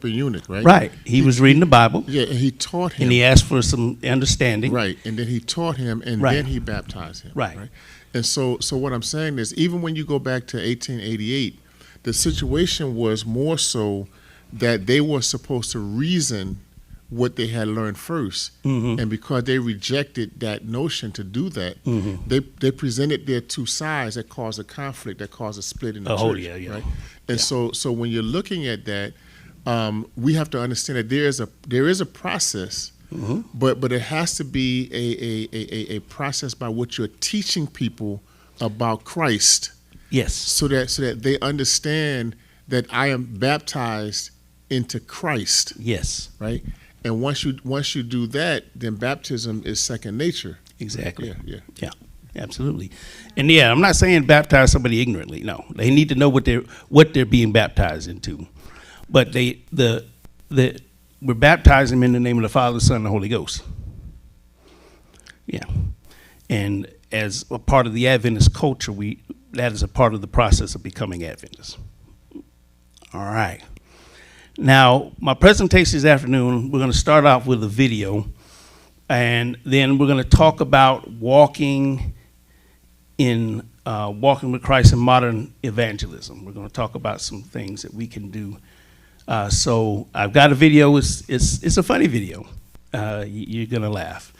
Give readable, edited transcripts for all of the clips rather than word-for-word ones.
a eunuch, right? Right. He was reading the Bible. Yeah, and he taught him. And he asked for some understanding. Right, and then he taught him, and Right. then he baptized him. Right. And so what I'm saying is, even when you go back to 1888, the situation was more so that they were supposed to reason what they had learned first, and because they rejected that notion to do that, they presented their two sides that caused a conflict, that caused a split in the church. Right? And so when you're looking at that, we have to understand that there is a process, but it has to be a process by which you're teaching people about Christ. Yes. So that they understand that I am baptized into Christ. Yes. Right. And once you do that, then baptism is second nature. Exactly. Yeah. Absolutely. And I'm not saying baptize somebody ignorantly. No, they need to know what they're being baptized into. But we're baptizing them in the name of the Father, Son, and the Holy Ghost. Yeah. And as a part of the Adventist culture, that is a part of the process of becoming Adventists. All right. Now, my presentation this afternoon, we're going to start off with a video, and then we're going to talk about walking with Christ in modern evangelism. We're going to talk about some things that we can do. So I've got a video. It's a funny video. You're going to laugh.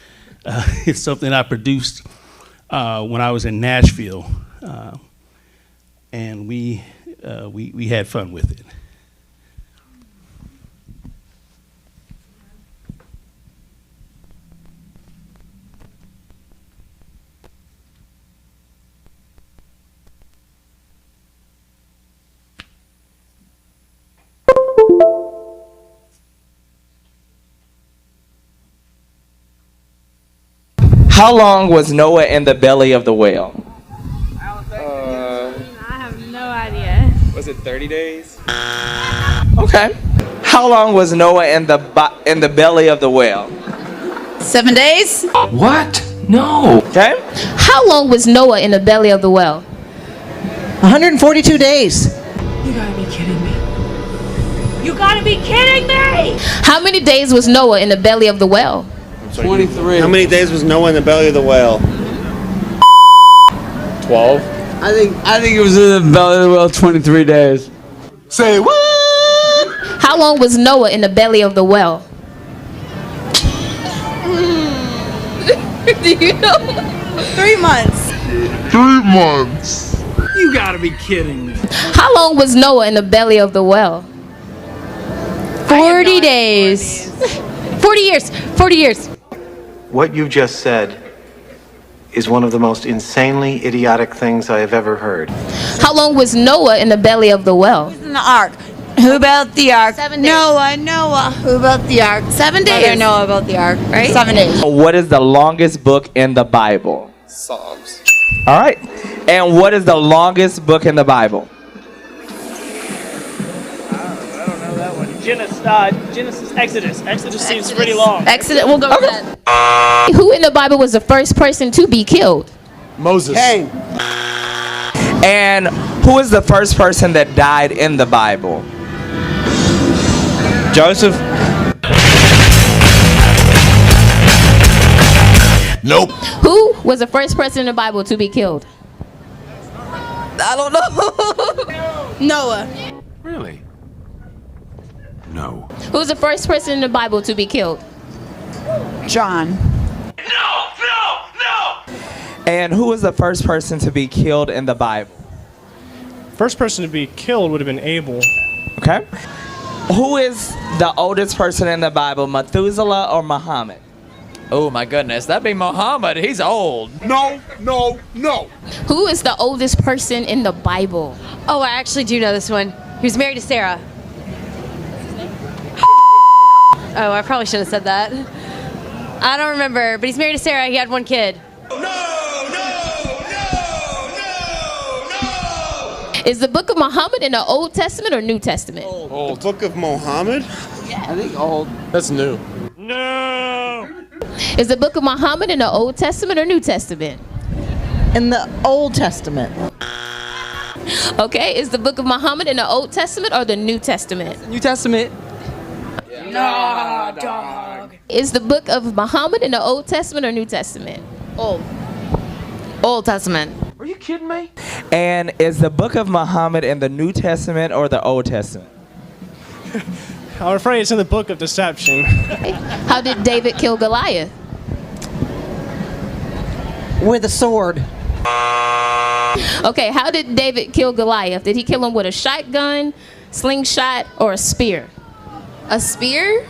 It's something I produced when I was in Nashville, and we had fun with it. How long was Noah in the belly of the whale? I have no idea. Was it 30 days? Okay. How long was Noah in the belly of the whale? 7 days. What? No. Okay. How long was Noah in the belly of the whale? 142 days. You gotta be kidding me. You gotta be kidding me! How many days was Noah in the belly of the whale? 23. How many days was Noah in the belly of the whale? 12. I think it was in the belly of the whale 23 days. Say what? How long was Noah in the belly of the whale? Do you know? 3 months. 3 months. You gotta be kidding me. How long was Noah in the belly of the whale? 40 days. 40 years. 40 years. What you just said is one of the most insanely idiotic things I have ever heard. How long was Noah in the belly of the whale? In the ark. Who built the ark? 7 days. Noah. Who built the ark? 7 days. Brother Noah built the ark, right? 7 days. What is the longest book in the Bible? Psalms. All right. And what is the longest book in the Bible? I don't know that one. Genesis, Exodus. Exodus seems pretty long. Exodus, we'll go with that. Who in the Bible was the first person to be killed? Moses. Cain. And who is the first person that died in the Bible? Joseph. Nope. Who was the first person in the Bible to be killed? I don't know. Noah. Really? No. Who was the first person in the Bible to be killed? John. And who was the first person to be killed in the Bible? First person to be killed would have been Abel. Okay. Who is the oldest person in the Bible, Methuselah or Muhammad? Oh my goodness, that'd be Muhammad. He's old. No. Who is the oldest person in the Bible? Oh, I actually do know this one. He was married to Sarah. Oh, I probably should have said that. I don't remember, but he's married to Sarah. He had one kid. Is the book of Muhammad in the Old Testament or New Testament? Old. The book of Muhammad? I think old. That's new. No! Is the book of Muhammad in the Old Testament or New Testament? In the Old Testament. Okay, is the book of Muhammad in the Old Testament or the New Testament? New Testament. No, dog. Is the book of Muhammad in the Old Testament or New Testament? Old Testament. Are you kidding me? And is the book of Muhammad in the New Testament or the Old Testament? I'm afraid it's in the book of deception. How did David kill Goliath? With a sword. Okay, how did David kill Goliath? Did he kill him with a shotgun, slingshot, or a spear? A spear?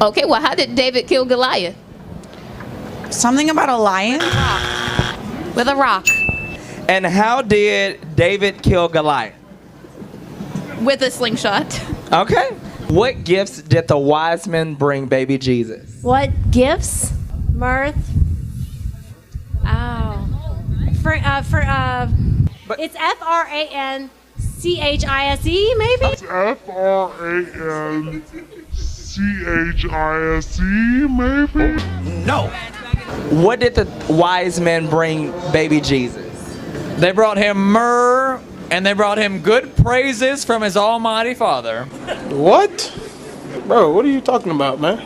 Okay, well, how did David kill Goliath? Something about a lion? With a rock. And how did David kill Goliath? With a slingshot. Okay. What gifts did the wise men bring baby Jesus? What gifts? Mirth. Oh. It's FRANCHISE, maybe? No. What did the wise men bring baby Jesus? They brought him myrrh and they brought him good praises from his almighty Father. What? Bro, what are you talking about, man?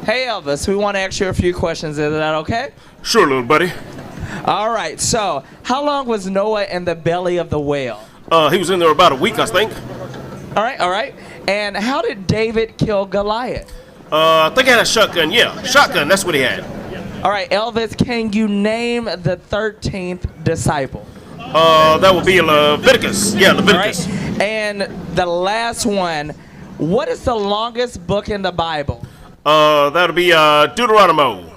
Hey Elvis, we want to ask you a few questions. Is that okay? Sure, little buddy. All right. So, how long was Noah in the belly of the whale? He was in there about a week, I think. All right, all right. And how did David kill Goliath? I think I had a shotgun. Yeah, shotgun. That's what he had. All right, Elvis, can you name the 13th disciple? That would be Leviticus. Yeah, Leviticus. All right. And the last one, what is the longest book in the Bible? That'll be Deuteronomy.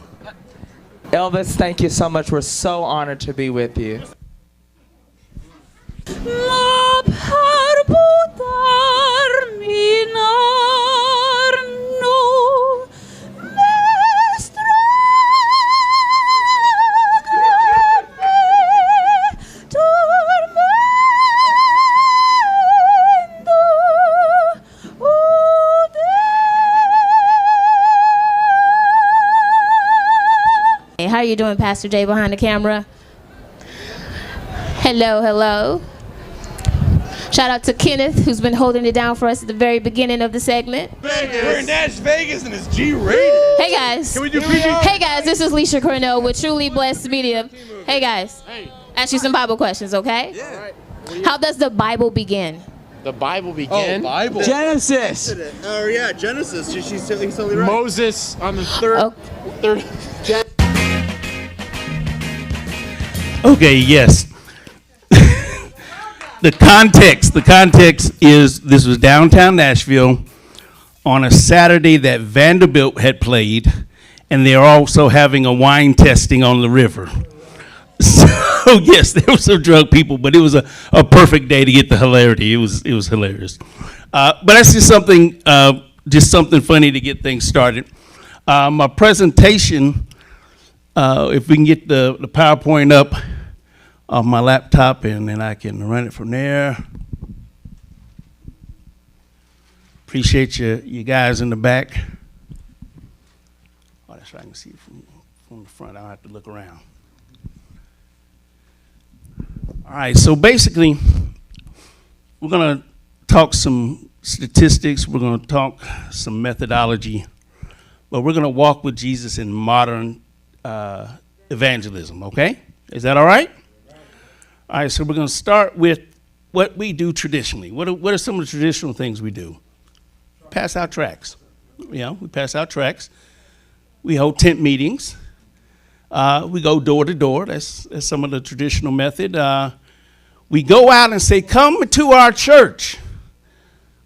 Elvis, thank you so much. We're so honored to be with you. Hey, how are you doing, Pastor Jay, behind the camera? Hello, hello. Shout out to Kenneth, who's been holding it down for us at the very beginning of the segment. We're in Nash Vegas and it's G-rated. Hey guys. Can we do PG? Hey guys, this is Leisha Cornell with Truly Blessed Media. Hey guys, ask you some Bible questions, okay? Yeah. How does the Bible begin? The Bible began. Bible. Genesis. Oh, yeah, Genesis. She's totally right. Moses on the third. Okay, yes. The context is this was downtown Nashville on a Saturday that Vanderbilt had played, and they're also having a wine testing on the river. So yes, there were some drunk people, but it was a perfect day to get the hilarity. It was hilarious. But that's just something funny to get things started. My presentation, if we can get the PowerPoint up on my laptop, and then I can run it from there. Appreciate you guys in the back. Oh, that's right, I can see it from the front. I don't have to look around. All right, so basically, we're going to talk some statistics. We're going to talk some methodology, but we're going to walk with Jesus in modern evangelism, okay? Is that all right? All right, so we're going to start with what we do traditionally. What are some of the traditional things we do? Pass out tracts. We pass out tracts. We hold tent meetings. We go door to door. That's some of the traditional method. We go out and say, come to our church.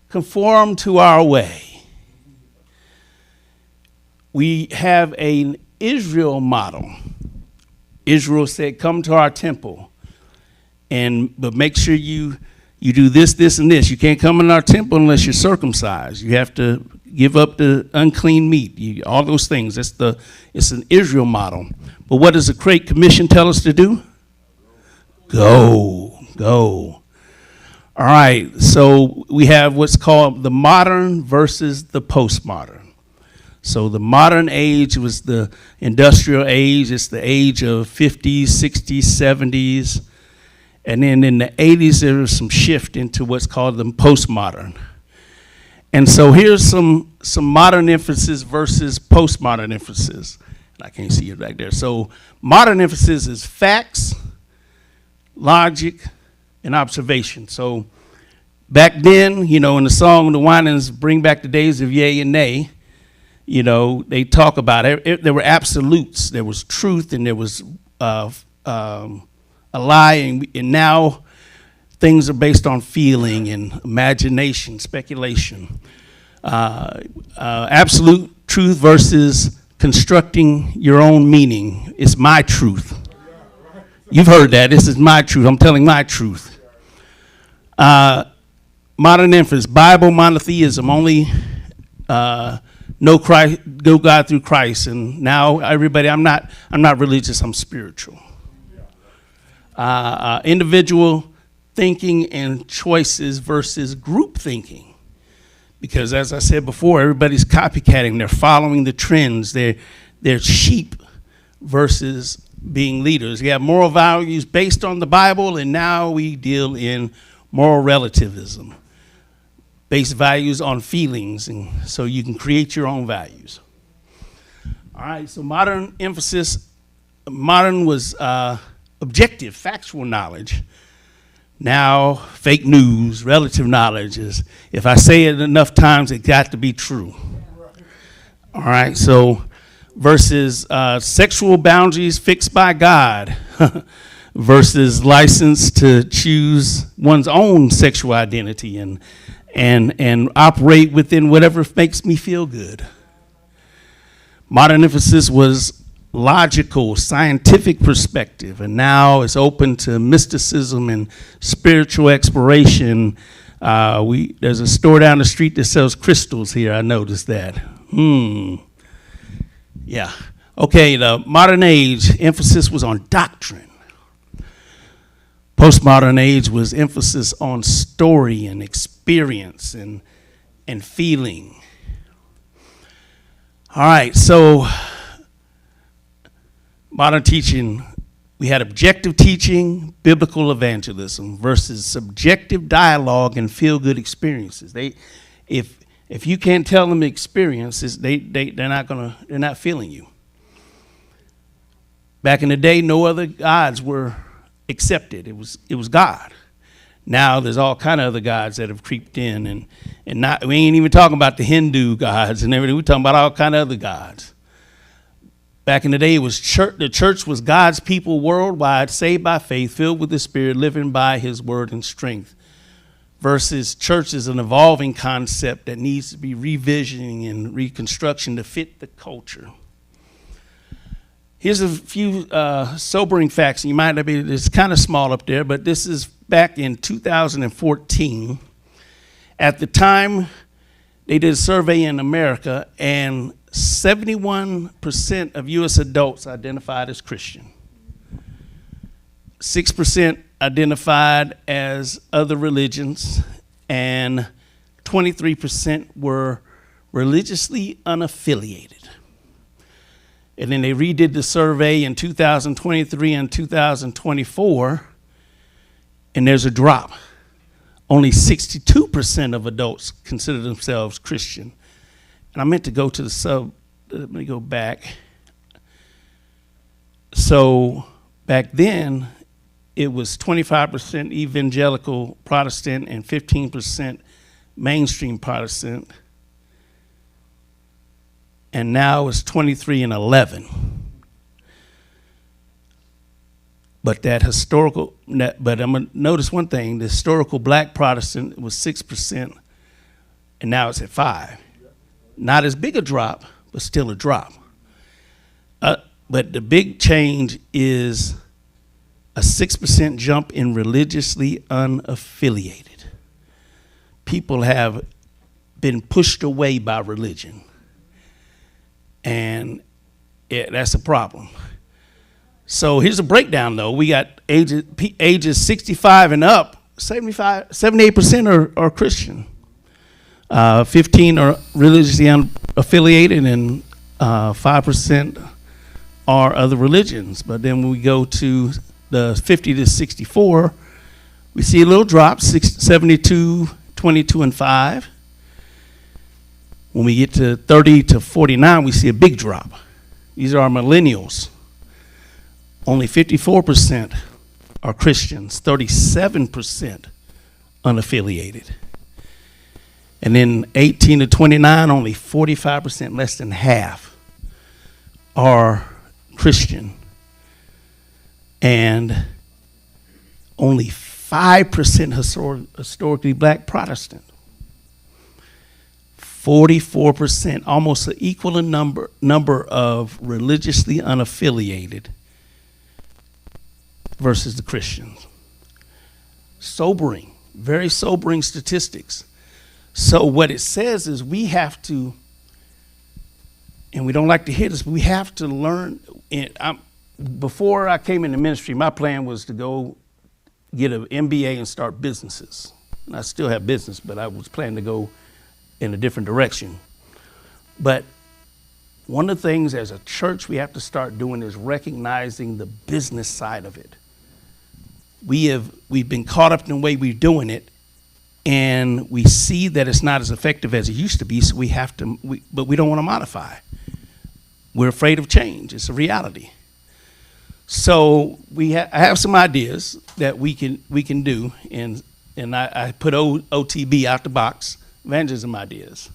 Conform to our way. We have an Israel model. Israel said, come to our temple. But make sure you do this, and this. You can't come in our temple unless you're circumcised. You have to give up the unclean meat. All those things. It's an Israel model. But what does the Great Commission tell us to do? Go. All right. So we have what's called the modern versus the postmodern. So the modern age was the industrial age. It's the age of 50s, 60s, 70s. And then in the 80s, there was some shift into what's called the postmodern. And so here's some modern emphasis versus postmodern emphasis. I can't see it back there. So modern emphasis is facts, logic, and observation. So back then, you know, in the song, the Winans bring back the days of yea and nay, you know, they talk about it. There were absolutes. There was truth and there was a lie. And now things are based on feeling and imagination, speculation. Absolute truth versus constructing your own meaning. It's my truth. You've heard that. This is my truth. I'm telling my truth. Modern emphasis, Bible monotheism, only know God through Christ. And now everybody, I'm not religious, I'm spiritual. Individual thinking and choices versus group thinking. Because as I said before, everybody's copycatting. They're following the trends. They're sheep versus being leaders. We have moral values based on the Bible, and now we deal in moral relativism. Based values on feelings, and so you can create your own values. All right, so modern emphasis, modern was objective, factual knowledge. Now, fake news, relative knowledge is, if I say it enough times, it got to be true. All right, so versus sexual boundaries fixed by God versus license to choose one's own sexual identity and operate within whatever makes me feel good. Modern emphasis was logical, scientific perspective, and now it's open to mysticism and spiritual exploration. There's a store down the street that sells crystals here. I noticed that. Yeah. Okay, the modern age emphasis was on doctrine. Postmodern age was emphasis on story and experience and feeling. All right, so modern teaching, we had objective teaching, biblical evangelism versus subjective dialogue and feel-good experiences. If you can't tell them experiences, they're not feeling you. Back in the day, no other gods were accepted. It was God. Now there's all kind of other gods that have creeped in, and we ain't even talking about the Hindu gods and everything. We're talking about all kind of other gods. Back in the day, it was the church was God's people worldwide, saved by faith, filled with the Spirit, living by His word and strength. Versus church is an evolving concept that needs to be revisioning and reconstruction to fit the culture. Here's a few sobering facts. You might not be, it's kind of small up there, but this is back in 2014. At the time, they did a survey in America, and 71% of U.S. adults identified as Christian. 6% identified as other religions, and 23% were religiously unaffiliated. And then they redid the survey in 2023 and 2024, and there's a drop. Only 62% of adults consider themselves Christian. And I meant to go to the let me go back. So back then, it was 25% evangelical Protestant and 15% mainstream Protestant. And now it's 23 and 11. But I'm gonna notice one thing, the historical black Protestant was 6%, and now it's at 5%. Not as big a drop, but still a drop. But the big change is a 6% jump in religiously unaffiliated. People have been pushed away by religion. And that's a problem. So here's a breakdown, though. We got ages 65 and up, 78% are Christian. 15 are religiously unaffiliated, and 5% are other religions. But then when we go to the 50 to 64, we see a little drop, 72, 22, and 5. When we get to 30 to 49, we see a big drop. These are our millennials. Only 54% are Christians, 37% unaffiliated. And then 18 to 29, only 45%, less than half, are Christian. And only 5% historically black Protestant. 44%, almost an equal number of religiously unaffiliated versus the Christians. Sobering, very sobering statistics. So what it says is we have to, and we don't like to hear this, but we have to learn. Before I came into ministry, my plan was to go get an MBA and start businesses. And I still have business, but I was planning to go in a different direction. But one of the things as a church we have to start doing is recognizing the business side of it. We've been caught up in the way we're doing it, and we see that it's not as effective as it used to be, so but we don't want to modify. We're afraid of change. It's a reality. So I have some ideas that we can do, and I put OTB out the box. Evangelism ideas,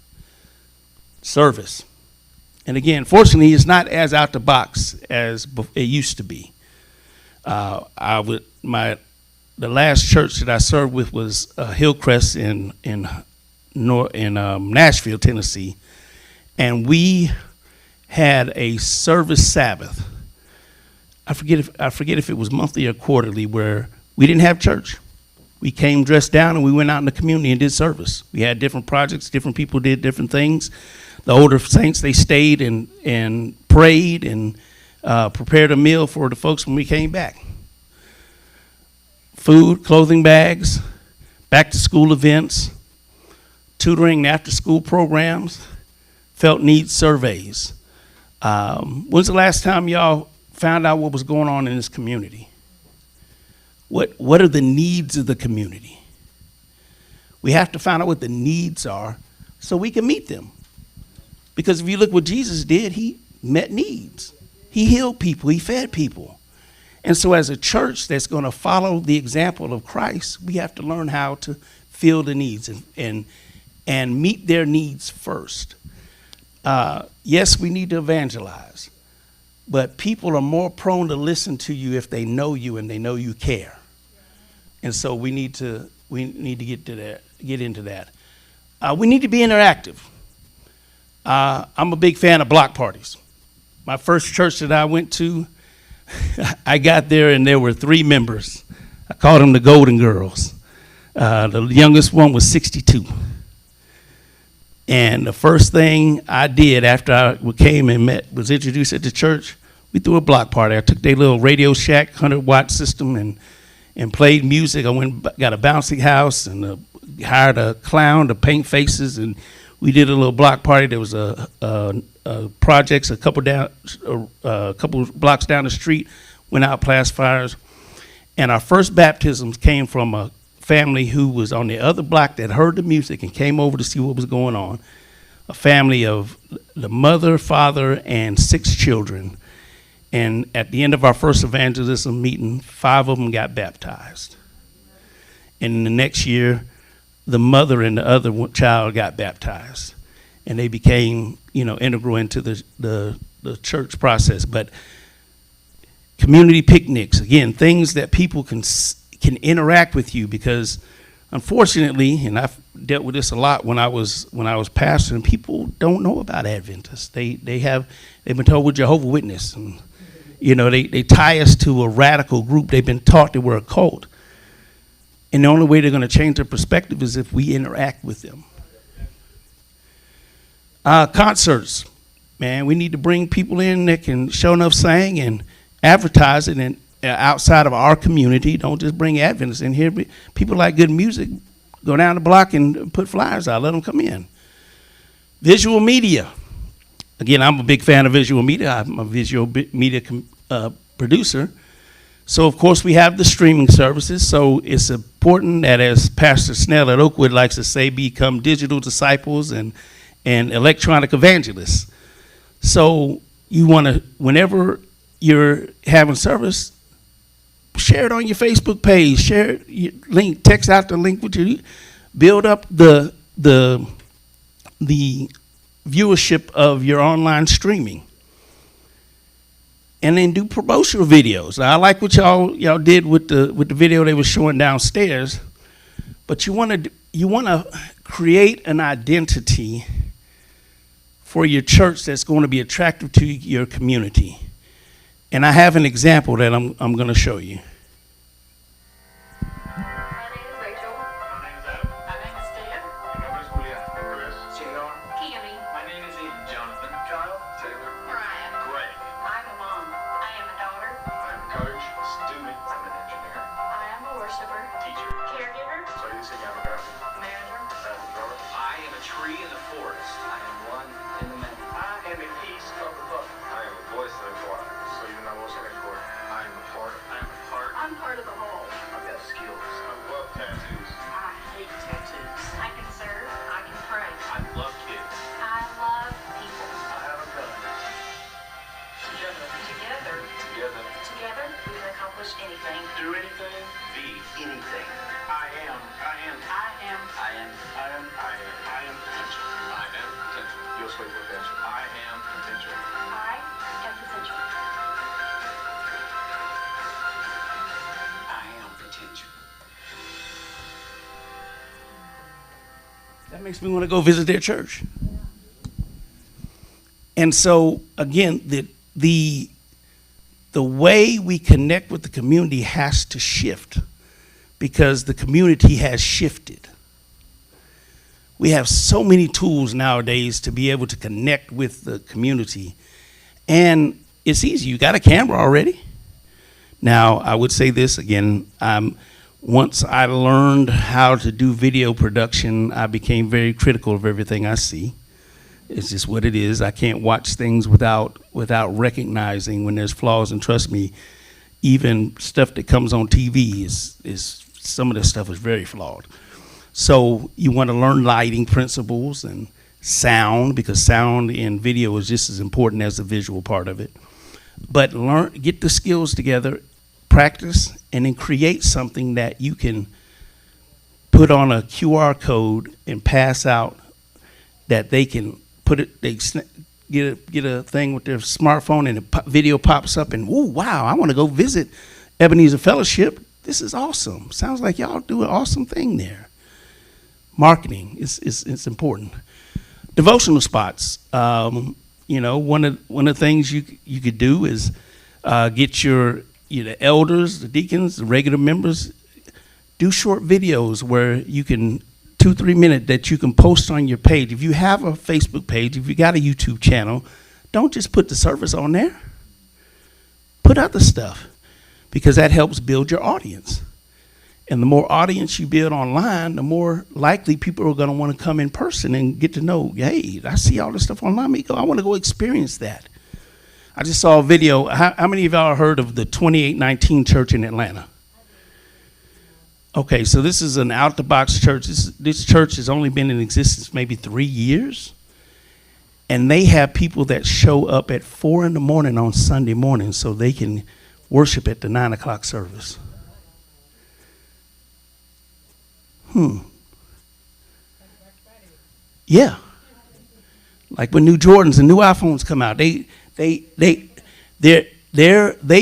service. And again, fortunately, it's not as out the box as it used to be. The last church that I served with was Hillcrest in Nashville, Tennessee, and we had a service Sabbath. I forget if it was monthly or quarterly, where we didn't have church. We came dressed down and we went out in the community and did service. We had different projects, different people did different things. The older saints, they stayed and prayed and prepared a meal for the folks when we came back. Food, clothing bags, back to school events, tutoring and after school programs, felt needs surveys. When's the last time y'all found out what was going on in this community? What are the needs of the community? We have to find out what the needs are so we can meet them. Because if you look what Jesus did, he met needs. He healed people, he fed people. And so as a church that's going to follow the example of Christ, we have to learn how to fill the needs and meet their needs first. Yes, we need to evangelize, but people are more prone to listen to you if they know you and they know you care. And so we need to get into that. We need to be interactive. I'm a big fan of block parties. My first church that I went to, I got there and there were 3 members. I called them the Golden Girls. The youngest one was 62. And the first thing I did after I came and was introduced at the church, we threw a block party. I took their little Radio Shack 100-watt system and played music. I went and got a bouncy house and hired a clown to paint faces, and we did a little block party. There was projects a couple blocks down the street, went out past fires, and our first baptisms came from a family who was on the other block that heard the music and came over to see what was going on. A family of the mother, father, and 6 children. And at the end of our first evangelism meeting, 5 of them got baptized. And the next year, the mother and the other child got baptized. And they became, integral into the church process. But community picnics, again, things that people can interact with you, because unfortunately, and I've dealt with this a lot when I was pastoring, people don't know about Adventists. They've been told we're Jehovah's Witness, and they tie us to a radical group. They've been taught that we're a cult. And the only way they're going to change their perspective is if we interact with them. Concerts, man, we need to bring people in that can show enough sing and advertise it outside of our community. Don't just bring Adventists in here. People like good music. go down the block and put flyers out, let them come in. Visual media. Again, I'm a big fan of visual media. I'm a media producer. So, of course, we have the streaming services. So it's important that, as Pastor Snell at Oakwood likes to say, become digital disciples and electronic evangelists. So you want to, whenever you're having service, share it on your Facebook page, share your link, text out the link with you, build up the viewership of your online streaming. And then do promotional videos. I like what y'all did with the video they were showing downstairs, but you want to create an identity for your church that's going to be attractive to your community. And I have an example that I'm going to show you. That makes me want to go visit their church. And so, again, the way we connect with the community has to shift because the community has shifted. We have so many tools nowadays to be able to connect with the community. And it's easy. You got a camera already. Now, I would say this again. Once I learned how to do video production, I became very critical of everything I see. It's just what it is. I can't watch things without recognizing when there's flaws. And trust me, even stuff that comes on TV is some of this stuff is very flawed. So you want to learn lighting principles and sound, because sound in video is just as important as the visual part of it. But get the skills together, practice, and then create something that you can put on a QR code and pass out, that they can put it, they get a thing with their smartphone and video pops up and, ooh, wow, I want to go visit Ebenezer Fellowship. This is awesome. Sounds like y'all do an awesome thing there. Marketing is important. Devotional spots. One of the things you could do is get the elders, the deacons, the regular members, do short videos where you can 2-3 minute that you can post on your page. If you have a Facebook page, if you got a YouTube channel, don't just put the service on there. Put other stuff, because that helps build your audience. And the more audience you build online, the more likely people are going to want to come in person and get to know, hey, I see all this stuff online. I want to go experience that. I just saw a video. How many of y'all heard of the 2819 church in Atlanta? Okay, so this is an out-the-box church. This church has only been in existence maybe 3 years. And they have people that show up at 4 in the morning on Sunday morning so they can worship at the 9 o'clock service. Yeah. Like when new Jordans and new iPhones come out, they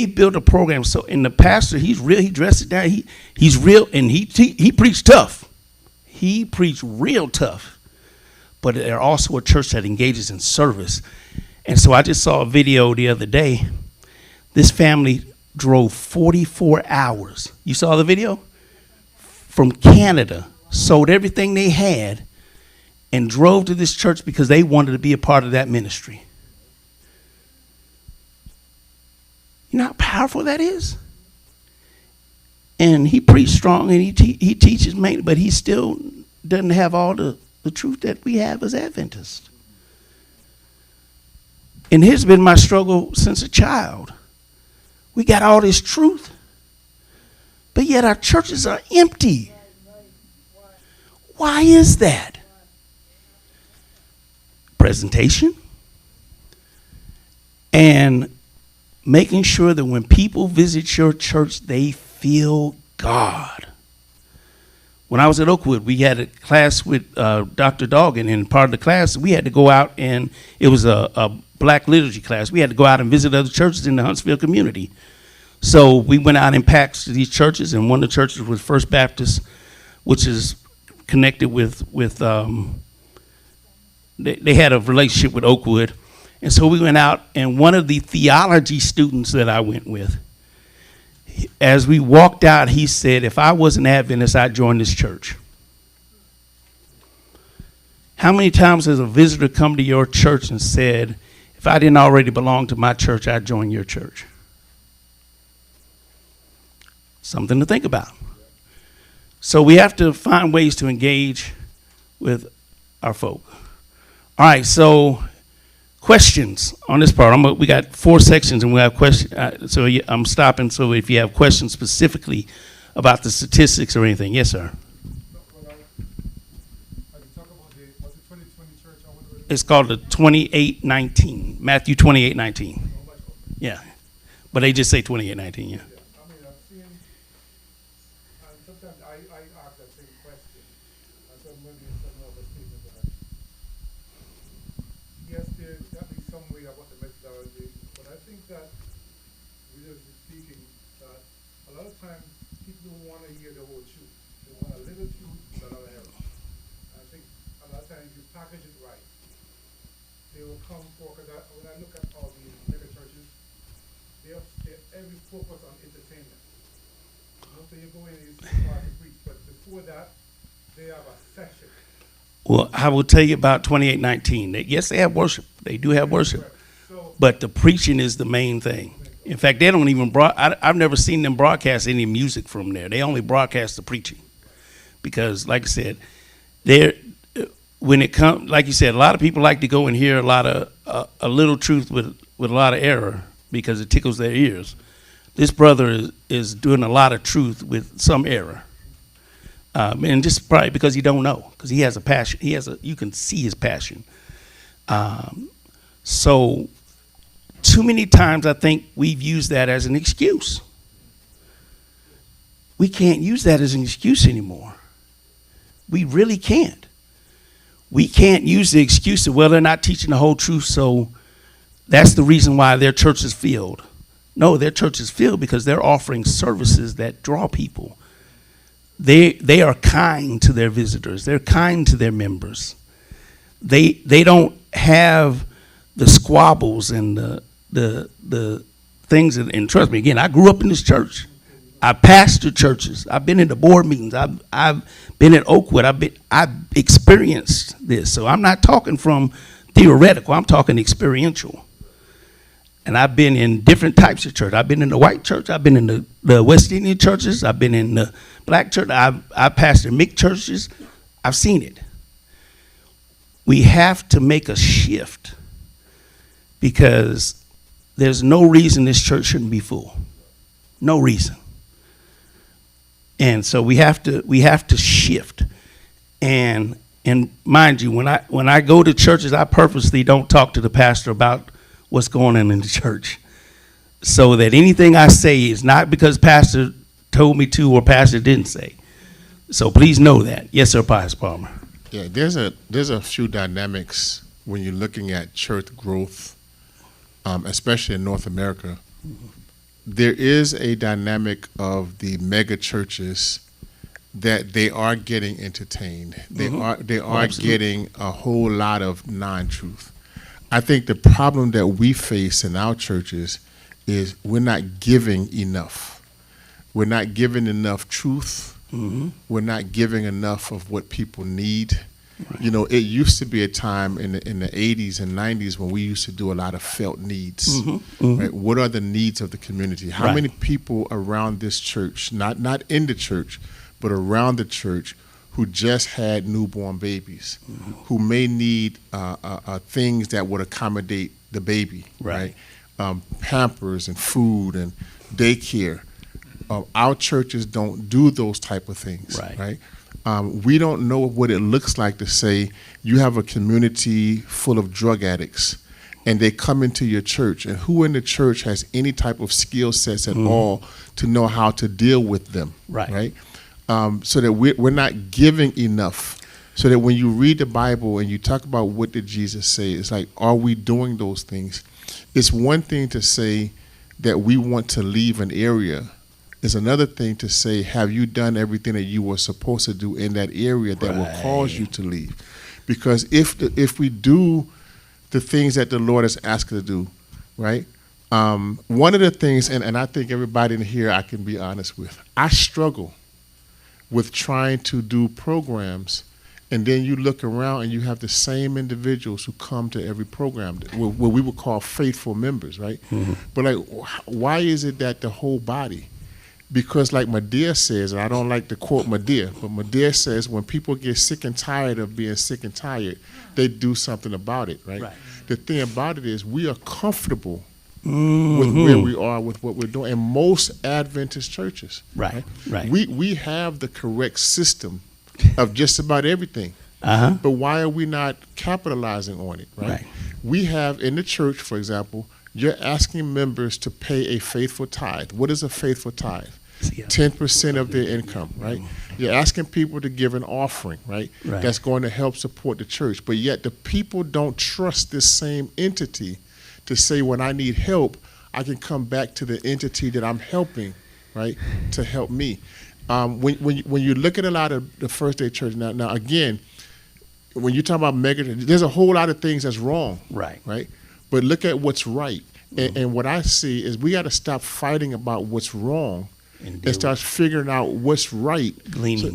built a program. So, and the pastor, he's real. He dressed it down. He's real, and he preached tough. He preached real tough. But they're also a church that engages in service. And so I just saw a video the other day. This family drove 44 hours. You saw the video? From Canada, sold everything they had, and drove to this church because they wanted to be a part of that ministry. You know how powerful that is? And he preached strong, and he teaches mainly, but he still doesn't have all the truth that we have as Adventists. And here's been my struggle since a child. We got all this truth, but yet our churches are empty. Why is that? Presentation and making sure that when people visit your church, they feel God. When I was at Oakwood, we had a class with Dr. Doggin, and part of the class, we had to go out, and it was a black liturgy class. We had to go out and visit other churches in the Huntsville community. So we went out in packs to these churches, and one of the churches was First Baptist, which is connected with they had a relationship with Oakwood. And so we went out, and one of the theology students that I went with, as we walked out, he said, if I was an Adventist, I'd join this church. How many times has a visitor come to your church and said, if I didn't already belong to my church, I'd join your church? Something to think about. So we have to find ways to engage with our folk. All right, so questions on this part. We got 4 sections, and we have questions. So I'm stopping. So if you have questions specifically about the statistics or anything, yes, sir. It's called the 2819, Matthew 28:19. Yeah, but they just say 28:19. Yeah. Well, I will tell you about 2819. Yes, they have worship. They do have worship. But the preaching is the main thing. In fact, they don't even I've never seen them broadcast any music from there. They only broadcast the preaching. Because, like I said, when it comes, like you said, a lot of people like to go and hear a little truth with a lot of error because it tickles their ears. This brother is doing a lot of truth with some error. And just probably because he don't know, because he has a passion. You can see his passion. So too many times I think we've used that as an excuse. We can't use that as an excuse anymore. We really can't. We can't use the excuse of, well, they're not teaching the whole truth, so that's the reason why their church is filled. No, their church is filled because they're offering services that draw people. They are kind to their visitors. They're kind to their members. They don't have the squabbles and the things. And trust me, again, I grew up in this church. I pastored churches. I've been in the board meetings. I've been at Oakwood. I've experienced this. So I'm not talking from theoretical. I'm talking experiential. And I've been in different types of church. I've been in the white church. I've been in the West Indian churches. I've been in the black church. I've pastored mixed churches. I've seen it. We have to make a shift because there's no reason this church shouldn't be full. No reason. And so we have to shift. And mind you, when I go to churches, I purposely don't talk to the pastor about what's going on in the church, so that anything I say is not because pastor told me to or pastor didn't say. So please know that. Yes, sir, Pastor Palmer. Yeah, there's a few dynamics when you're looking at church growth, especially in North America. There is a dynamic of the mega churches that they are getting entertained. They are getting a whole lot of non-truth. I think the problem that we face in our churches is we're not giving enough. We're not giving enough truth. We're not giving enough of what people need. You know, it used to be a time in the 80s and 90s when we used to do a lot of felt needs. Right? What are the needs of the community? How many people around this church, not in the church, but around the church, who just had newborn babies, who may need things that would accommodate the baby, right? Pampers and food and daycare. Our churches don't do those type of things, right? We don't know what it looks like to say you have a community full of drug addicts and they come into your church, and who in the church has any type of skill sets at all to know how to deal with them, right? So that we're not giving enough. So that when you read the Bible and you talk about what did Jesus say, it's like, are we doing those things? It's one thing to say that we want to leave an area. It's another thing to say, have you done everything that you were supposed to do in that area that will cause you to leave? Because if we do the things that the Lord has asked us to do, right? One of the things, and I think everybody in here I can be honest with, I struggle with trying to do programs, and then you look around and you have the same individuals who come to every program, what we would call faithful members, right? But like, why is it that the whole body? Because like Medea says, and I don't like to quote Medea, but Medea says when people get sick and tired of being sick and tired, they do something about it, right? The thing about it is we are comfortable with where we are, with what we're doing, and most Adventist churches, right? We have the correct system of just about everything, but why are we not capitalizing on it, right? We have in the church, for example, you're asking members to pay a faithful tithe. What is a faithful tithe? 10% of their income, right? You're asking people to give an offering, right? That's going to help support the church, but yet the people don't trust this same entity to say, when I need help, I can come back to the entity that I'm helping, right, to help me. When you look at a lot of the First Day Church, now again, when you talk about mega, there's a whole lot of things that's wrong, right? But look at what's right. And what I see is we got to stop fighting about what's wrong and start figuring out what's right,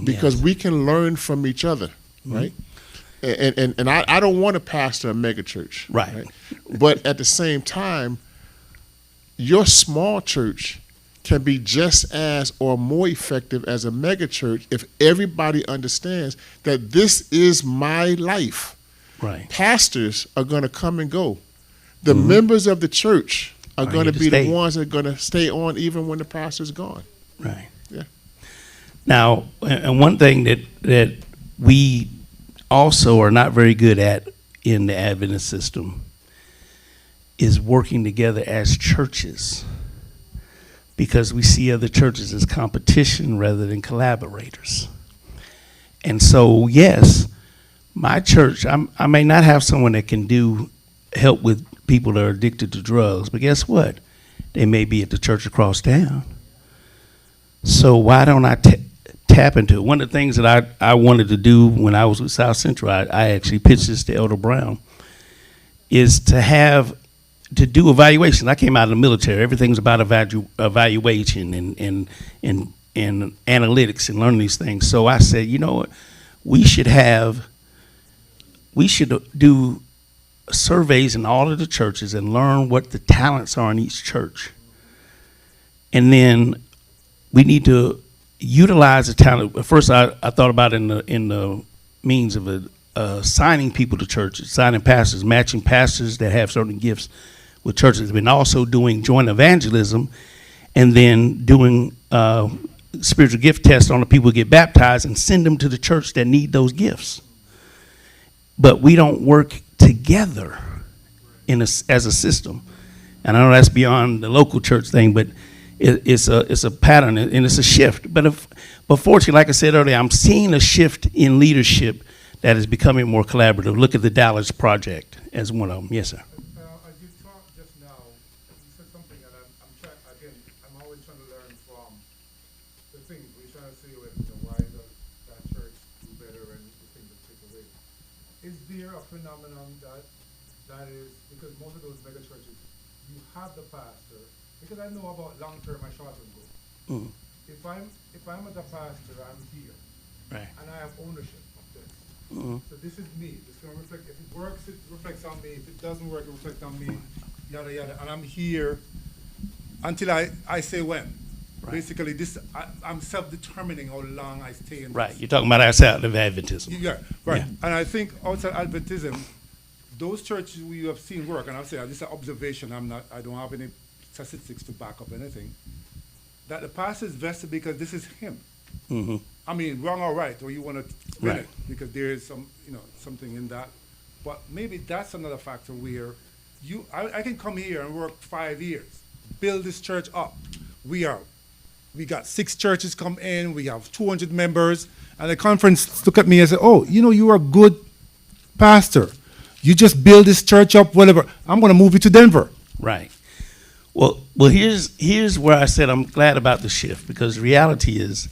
because we can learn from each other, right? And I don't want to pastor a mega church, right? But at the same time, your small church can be just as or more effective as a mega church if everybody understands that this is my life. Pastors are going to come and go. The members of the church are going to be the ones that are going to stay on even when the pastor's gone. Yeah. Now, and one thing that we also are not very good at in the Adventist system is working together as churches, because we see other churches as competition rather than collaborators. And so, yes, my church, I may not have someone that can help with people that are addicted to drugs, but guess what? They may be at the church across town. So why don't I tap into it? One of the things that I wanted to do when I was with South Central, I actually pitched this to Elder Brown, is to do evaluation. I came out of the military. Everything's about evaluation and analytics and learning these things. So I said, you know what? We should do surveys in all of the churches and learn what the talents are in each church. And then we need to utilize the talent. First, I thought about in the means of assigning people to churches, signing pastors, matching pastors that have certain gifts with churches, and also doing joint evangelism, and then doing spiritual gift tests on the people who get baptized and send them to the church that need those gifts. But we don't work together as a system. And I know that's beyond the local church thing, but it's a pattern and it's a shift. But fortunately, like I said earlier, I'm seeing a shift in leadership that is becoming more collaborative. Look at the Dallas Project as one of them. Yes, sir. As you talked just now, you said something, and I'm always trying to learn from the things we're trying to see with why does that church do better and the things that take away. Is there a phenomenon that is, because most of those mega churches, you have the pastor, because I know about long-term and short-term goals. If I'm as a pastor, I'm here, and I have ownership of this. So this is me. It's going to reflect. If it works, it reflects on me. If it doesn't work, it reflects on me. Yada yada. And I'm here until I say when. Right. Basically, I'm self-determining how long I stay in. Right. You're talking about outside of Adventism. Yeah. Right. Yeah. And I think outside Adventism, those churches we have seen work, and I'll say this is an observation. I don't have any statistics to back up anything. That the pastor is vested because this is him. Mm-hmm. I mean, wrong or right, or you want to spin Right. it because there is something in that. But maybe that's another factor where I can come here and work 5 years, build this church up. We got 6 churches come in, we have 200 members, and the conference look at me and say, oh, you are a good pastor. You just build this church up, whatever. I'm going to move you to Denver. Right. Well, here's where I said I'm glad about the shift, because the reality is,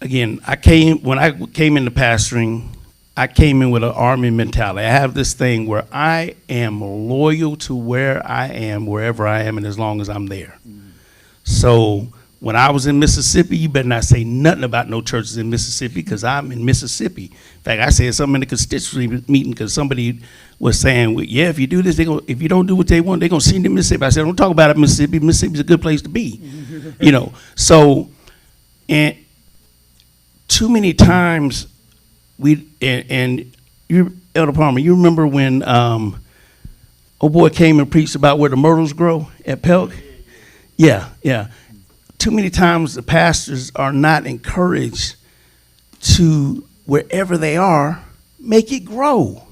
again, when I came into pastoring, I came in with an army mentality. I have this thing where I am loyal to where I am, wherever I am, and as long as I'm there. So when I was in Mississippi, you better not say nothing about no churches in Mississippi, because I'm in Mississippi. In fact, I said something in the constituency meeting because somebody was saying, well, yeah, if you do this, if you don't do what they want, they're going to send you to Mississippi. I said, don't talk about it, Mississippi. Mississippi's a good place to be. So, and too many times and you, Elder Palmer, you remember when old boy came and preached about where the myrtles grow at Pelk? Yeah. Too many times the pastors are not encouraged to, wherever they are, make it grow.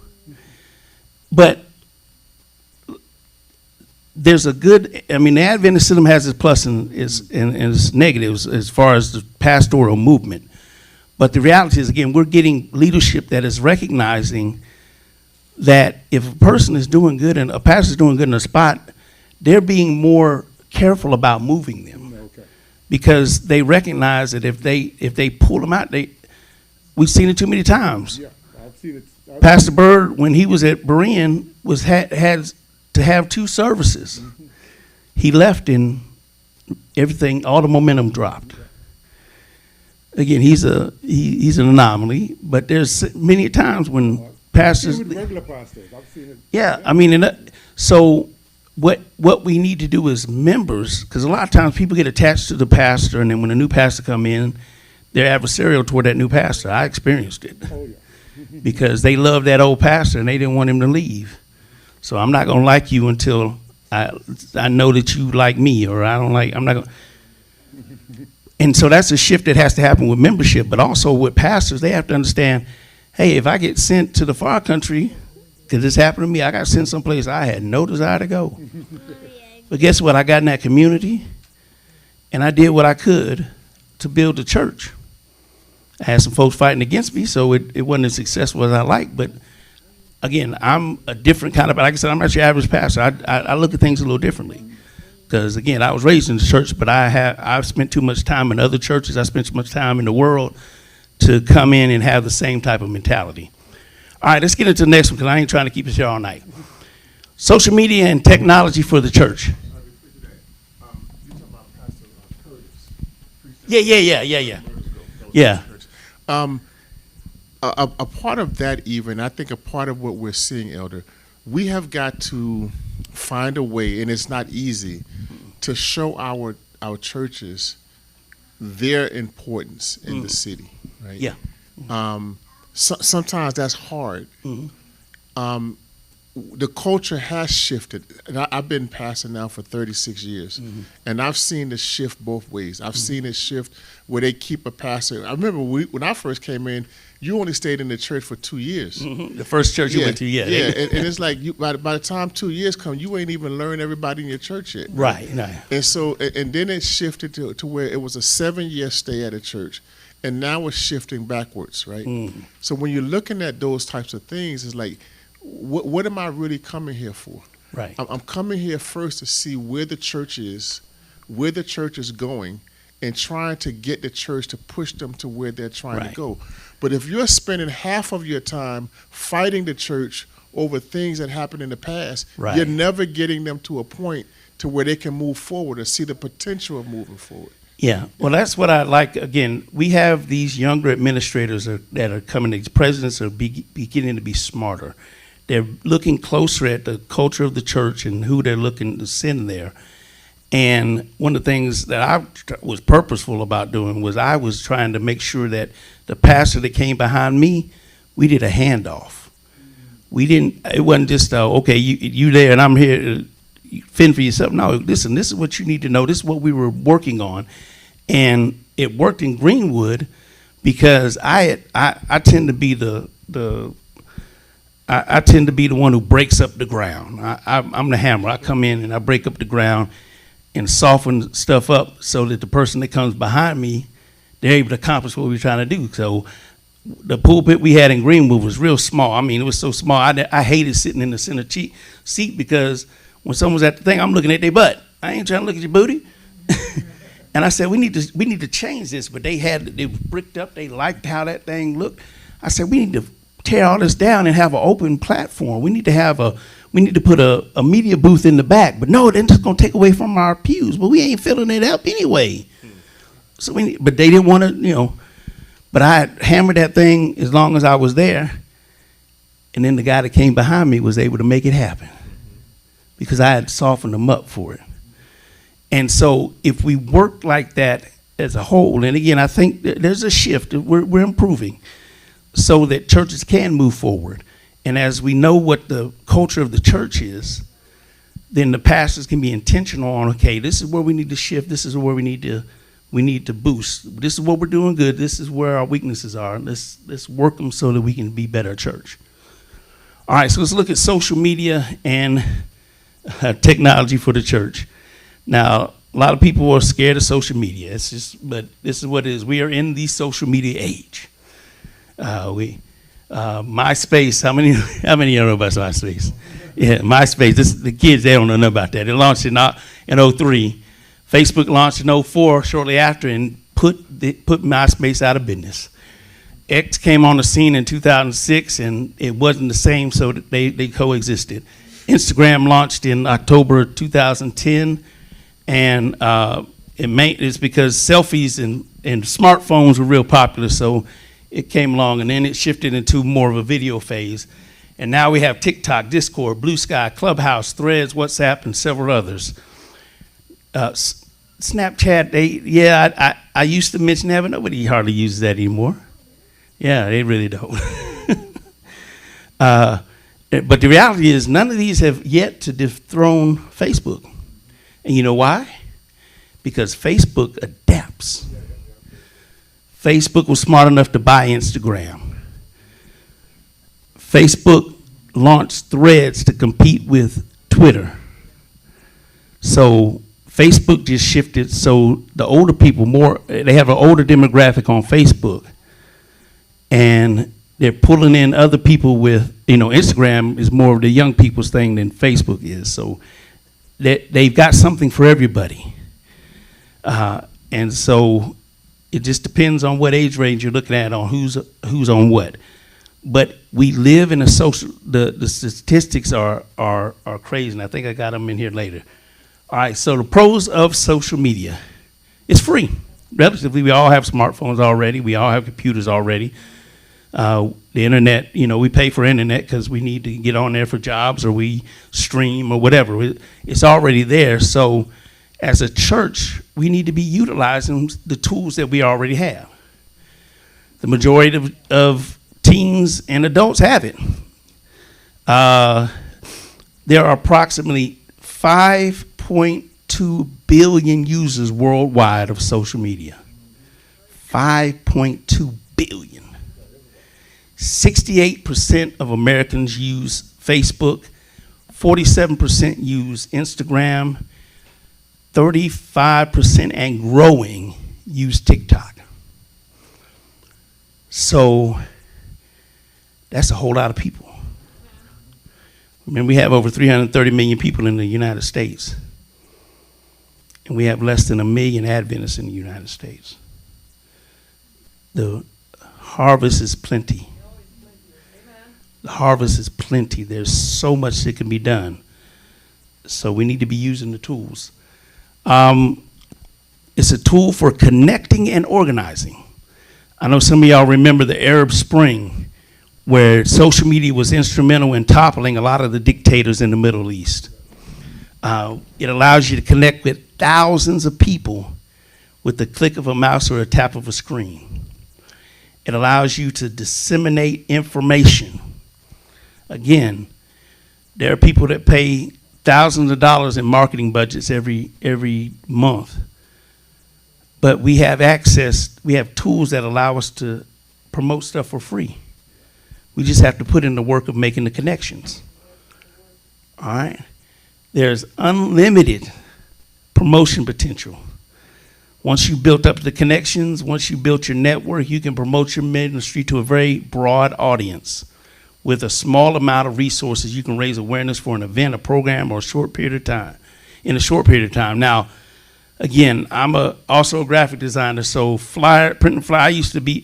But there's the Adventist system has its plus and its negatives as far as the pastoral movement. But the reality is, again, we're getting leadership that is recognizing that if a person is doing good and a pastor is doing good in a spot, they're being more careful about moving them. Okay. Because they recognize that if they pull them out, we've seen it too many times. Yeah, I've seen it. Pastor Bird, when he was at Berean, had to have 2 services. Mm-hmm. He left and everything, all the momentum dropped. Again, he's an anomaly, but there's many times when pastors. With regular pastors, I've seen it. Yeah, so what we need to do as members, because a lot of times people get attached to the pastor, and then when a new pastor come in, they're adversarial toward that new pastor. I experienced it. Oh, yeah. Because they love that old pastor and they didn't want him to leave. So I'm not gonna like you until I know that you like me, or I'm not gonna. And so that's a shift that has to happen with membership, but also with pastors. They have to understand, hey, if I get sent to the far country, because this happened to me, I got sent someplace I had no desire to go. But guess what? I got in that community, and I did what I could to build a church. I had some folks fighting against me, so it wasn't as successful as I liked. But again, I'm a different kind of, like I said, I'm not your average pastor. I look at things a little differently. Because again, I was raised in the church, but I've spent too much time in other churches. I spent too much time in the world to come in and have the same type of mentality. All right, let's get into the next one, because I ain't trying to keep us here all night. Social media and technology for the church. Yeah. A part of that, even, I think a part of what we're seeing, Elder, we have got to find a way, and it's not easy, to show our churches their importance in the city, right? Yeah. Sometimes that's hard. The culture has shifted. And I've been pastoring now for 36 years, and I've seen the shift both ways. I've seen it shift where they keep a pastor. I remember when I first came in, you only stayed in the church for 2 years. The first church you went to, and it's like by the time 2 years come, you ain't even learned everybody in your church yet. Right. And so, and then it shifted to where it was a 7-year stay at a church, and now it's shifting backwards, right? So when you're looking at those types of things, it's like, what am I really coming here for? Right. I'm coming here first to see where the church is going, and trying to get the church to push them to where they're trying to go. But if you're spending half of your time fighting the church over things that happened in the past, you're never getting them to a point to where they can move forward or see the potential of moving forward. Yeah, well, that's what I like. Again, we have these younger administrators that are coming. These presidents are beginning to be smarter. They're looking closer at the culture of the church and who they're looking to send there. And one of the things that I was purposeful about doing was I was trying to make sure that the pastor that came behind me, we did a handoff. We didn't. It wasn't just okay, you there and I'm here. Fend for yourself. No, listen, this is what you need to know. This is what we were working on. And it worked in Greenwood because I tend to be I tend to be the one who breaks up the ground. I'm the hammer. I come in and I break up the ground and soften stuff up so that the person that comes behind me, they're able to accomplish what we're trying to do. So the pulpit we had in Greenwood was real small. I mean, it was so small. I hated sitting in the center seat because when someone's at the thing, I'm looking at their butt. I ain't trying to look at your booty. And I said, we need to change this. But they were bricked up. They liked how that thing looked. I said, we need to tear all this down and have an open platform. We need to put a media booth in the back. But no, they're just gonna take away from our pews. But we ain't filling it up anyway. So but they didn't want to, But I hammered that thing as long as I was there. And then the guy that came behind me was able to make it happen, because I had softened them up for it. And so if we work like that as a whole, and again, I think there's a shift, we're improving so that churches can move forward. And as we know what the culture of the church is, then the pastors can be intentional on, okay, this is where we need to shift, this is where we need to boost. This is what we're doing good, this is where our weaknesses are. Let's work them so that we can be better church. All right, so let's look at social media and technology for the church. Now, a lot of people are scared of social media. But this is what it is. We are in the social media age. MySpace. How many of you know about MySpace? Yeah, MySpace. The kids, they don't know nothing about that. It launched in 2003. Facebook launched in 2004, shortly after, and put MySpace out of business. X came on the scene in 2006, and it wasn't the same, so they coexisted. Instagram launched in October 2010, and it's because selfies and smartphones were real popular, so it came along, and then it shifted into more of a video phase. And now we have TikTok, Discord, Blue Sky, Clubhouse, Threads, WhatsApp, and several others. Snapchat, I used to mention that, but nobody hardly uses that anymore. Yeah, they really don't. But the reality is none of these have yet to dethrone Facebook. And you know why? Because Facebook adapts. Facebook was smart enough to buy Instagram. Facebook launched Threads to compete with Twitter. So Facebook just shifted, so the older people they have an older demographic on Facebook. And they're pulling in other people with, Instagram is more of the young people's thing than Facebook is. So they've got something for everybody. And so it just depends on what age range you're looking at on who's on what. But we live in a social, the statistics are crazy, and I think I got them in here later. All right, so the pros of social media. It's free. Relatively, we all have smartphones already. We all have computers already. The internet, we pay for internet because we need to get on there for jobs, or we stream or whatever. It's already there. So as a church, we need to be utilizing the tools that we already have. The majority of teens and adults have it. There are approximately 5.2 billion users worldwide of social media. 5.2 billion. 68% of Americans use Facebook, 47% use Instagram, 35% and growing use TikTok. So that's a whole lot of people. Remember, we have over 330 million people in the United States, and we have less than 1 million Adventists in the United States. The harvest is plenty. The harvest is plenty. There's so much that can be done. So we need to be using the tools. It's a tool for connecting and organizing. I know some of y'all remember the Arab Spring, where social media was instrumental in toppling a lot of the dictators in the Middle East. It allows you to connect with thousands of people with the click of a mouse or a tap of a screen. It allows you to disseminate information. Again, there are people that pay thousands of dollars in marketing budgets every month. But we have access, we have tools that allow us to promote stuff for free. We just have to put in the work of making the connections. All right? There's unlimited promotion potential. Once you built up the connections, once you built your network, you can promote your ministry to a very broad audience. With a small amount of resources, you can raise awareness for an event, a program, or a short period of time. In a short period of time. Now, again, I'm also a graphic designer, so printing flyer,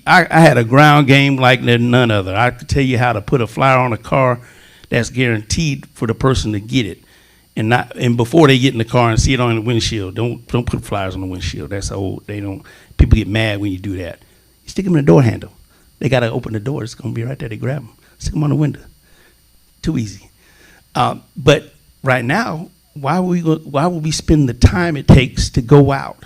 I had a ground game like none other. I could tell you how to put a flyer on a car that's guaranteed for the person to get it. And before they get in the car and see it on the windshield, don't put flyers on the windshield. That's old. People get mad when you do that. You stick them in the door handle. They got to open the door. It's going to be right there. They grab them. Stick them on the window. Too easy. But right now, why would we spend the time it takes to go out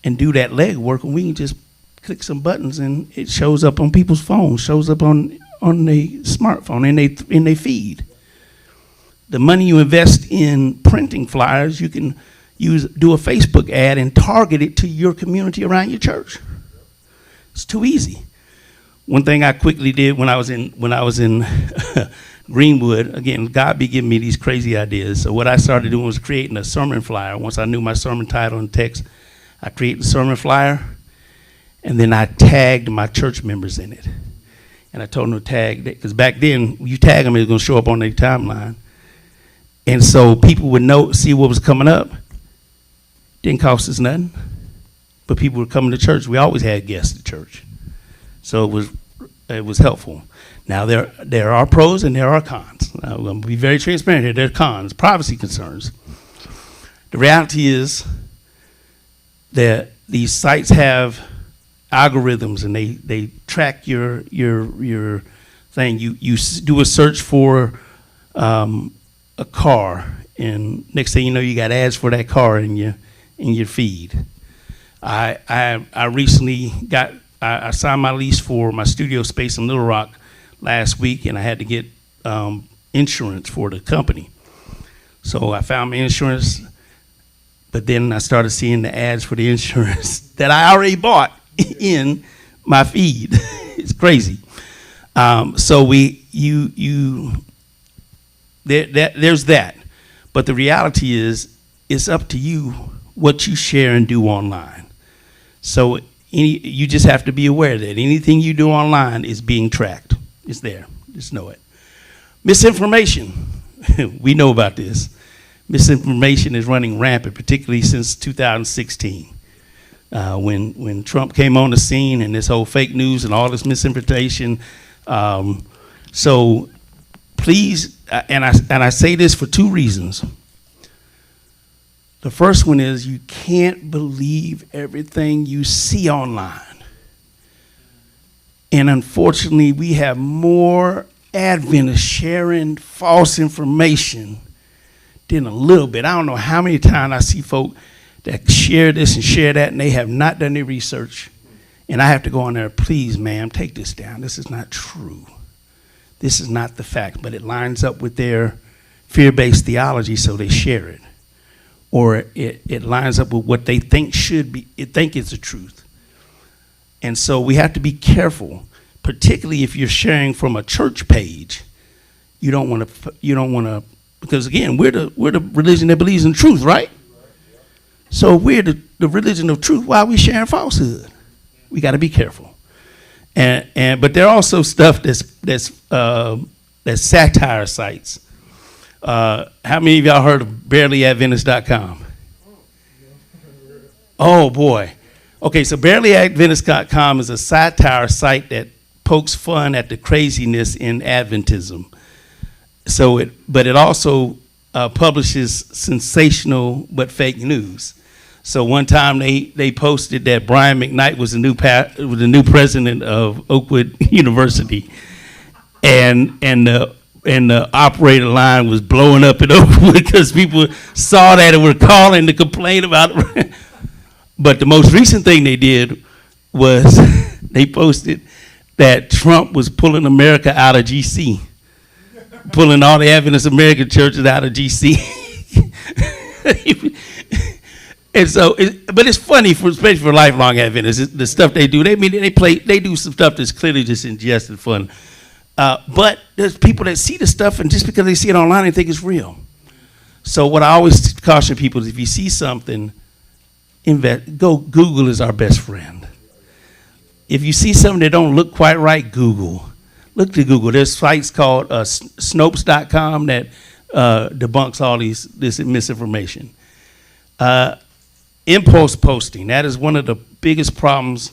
and do that legwork when we can just click some buttons and it shows up on people's phones, shows up on their smartphone, in their feed. The money you invest in printing flyers, you can do a Facebook ad and target it to your community around your church. It's too easy. One thing I quickly did when I was in Greenwood, again, God be giving me these crazy ideas. So what I started doing was creating a sermon flyer. Once I knew my sermon title and text, I created a sermon flyer, and then I tagged my church members in it. And I told them to tag, because back then, you tag them, it's going to show up on their timeline. And so people would see what was coming up. Didn't cost us nothing, but people were coming to church. We always had guests at church. So it was helpful. Now, there are pros and there are cons. Now, I'm going to be very transparent here. There are cons, privacy concerns. The reality is that these sites have algorithms and they track your thing. You do a search for a car, and next thing you know, you got ads for that car in your feed. I recently I signed my lease for my studio space in Little Rock last week, and I had to get insurance for the company. So I found my insurance, but then I started seeing the ads for the insurance that I already bought in my feed. It's crazy. So there's that. But the reality is, it's up to you what you share and do online. So you just have to be aware that anything you do online is being tracked. It's there. Just know it. Misinformation. We know about this. Misinformation is running rampant, particularly since 2016. When Trump came on the scene and this whole fake news and all this misinformation. So please, and I say this for two reasons. The first one is you can't believe everything you see online. And unfortunately, we have more Adventists sharing false information than a little bit. I don't know how many times I see folk that share this and share that, and they have not done their research. And I have to go on there, please, ma'am, take this down. This is not true. This is not the fact, but it lines up with their fear-based theology, so they share it. Or it lines up with what they think it's the truth. And so we have to be careful, particularly if you're sharing from a church page. You don't want to, because again, we're the religion that believes in truth, right? So if we're the religion of truth, why are we sharing falsehood? We got to be careful. But there are also stuff that's satire sites. How many of y'all heard of barelyadventist.com? Oh boy. Okay, so barelyadventist.com is a satire site that pokes fun at the craziness in Adventism. But it also publishes sensational but fake news. So one time they posted that Brian McKnight was the new president of Oakwood University, and the operator line was blowing up in Oakwood because people saw that and were calling to complain about it. But the most recent thing they did was they posted that Trump was pulling America out of GC, pulling all the Adventist American churches out of GC. And so, but it's funny, especially for lifelong Adventists, the stuff they do. They do some stuff that's clearly just in jest and fun. But there's people that see the stuff, and just because they see it online, they think it's real. So what I always caution people is, if you see something, Google is our best friend. If you see something that don't look quite right, look to Google. There's sites called Snopes.com that debunks all this misinformation. Impulse posting, that is one of the biggest problems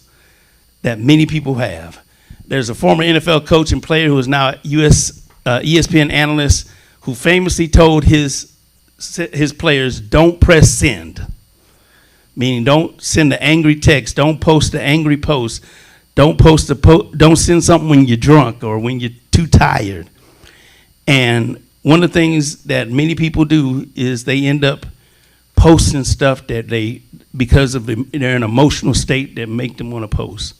that many people have. There's a former NFL coach and player who is now ESPN analyst who famously told his players, don't press send. Meaning, don't send the angry text, don't post the angry post, don't send something when you're drunk or when you're too tired. And one of the things that many people do is they end up posting stuff that because of they're in an emotional state that make them want to post.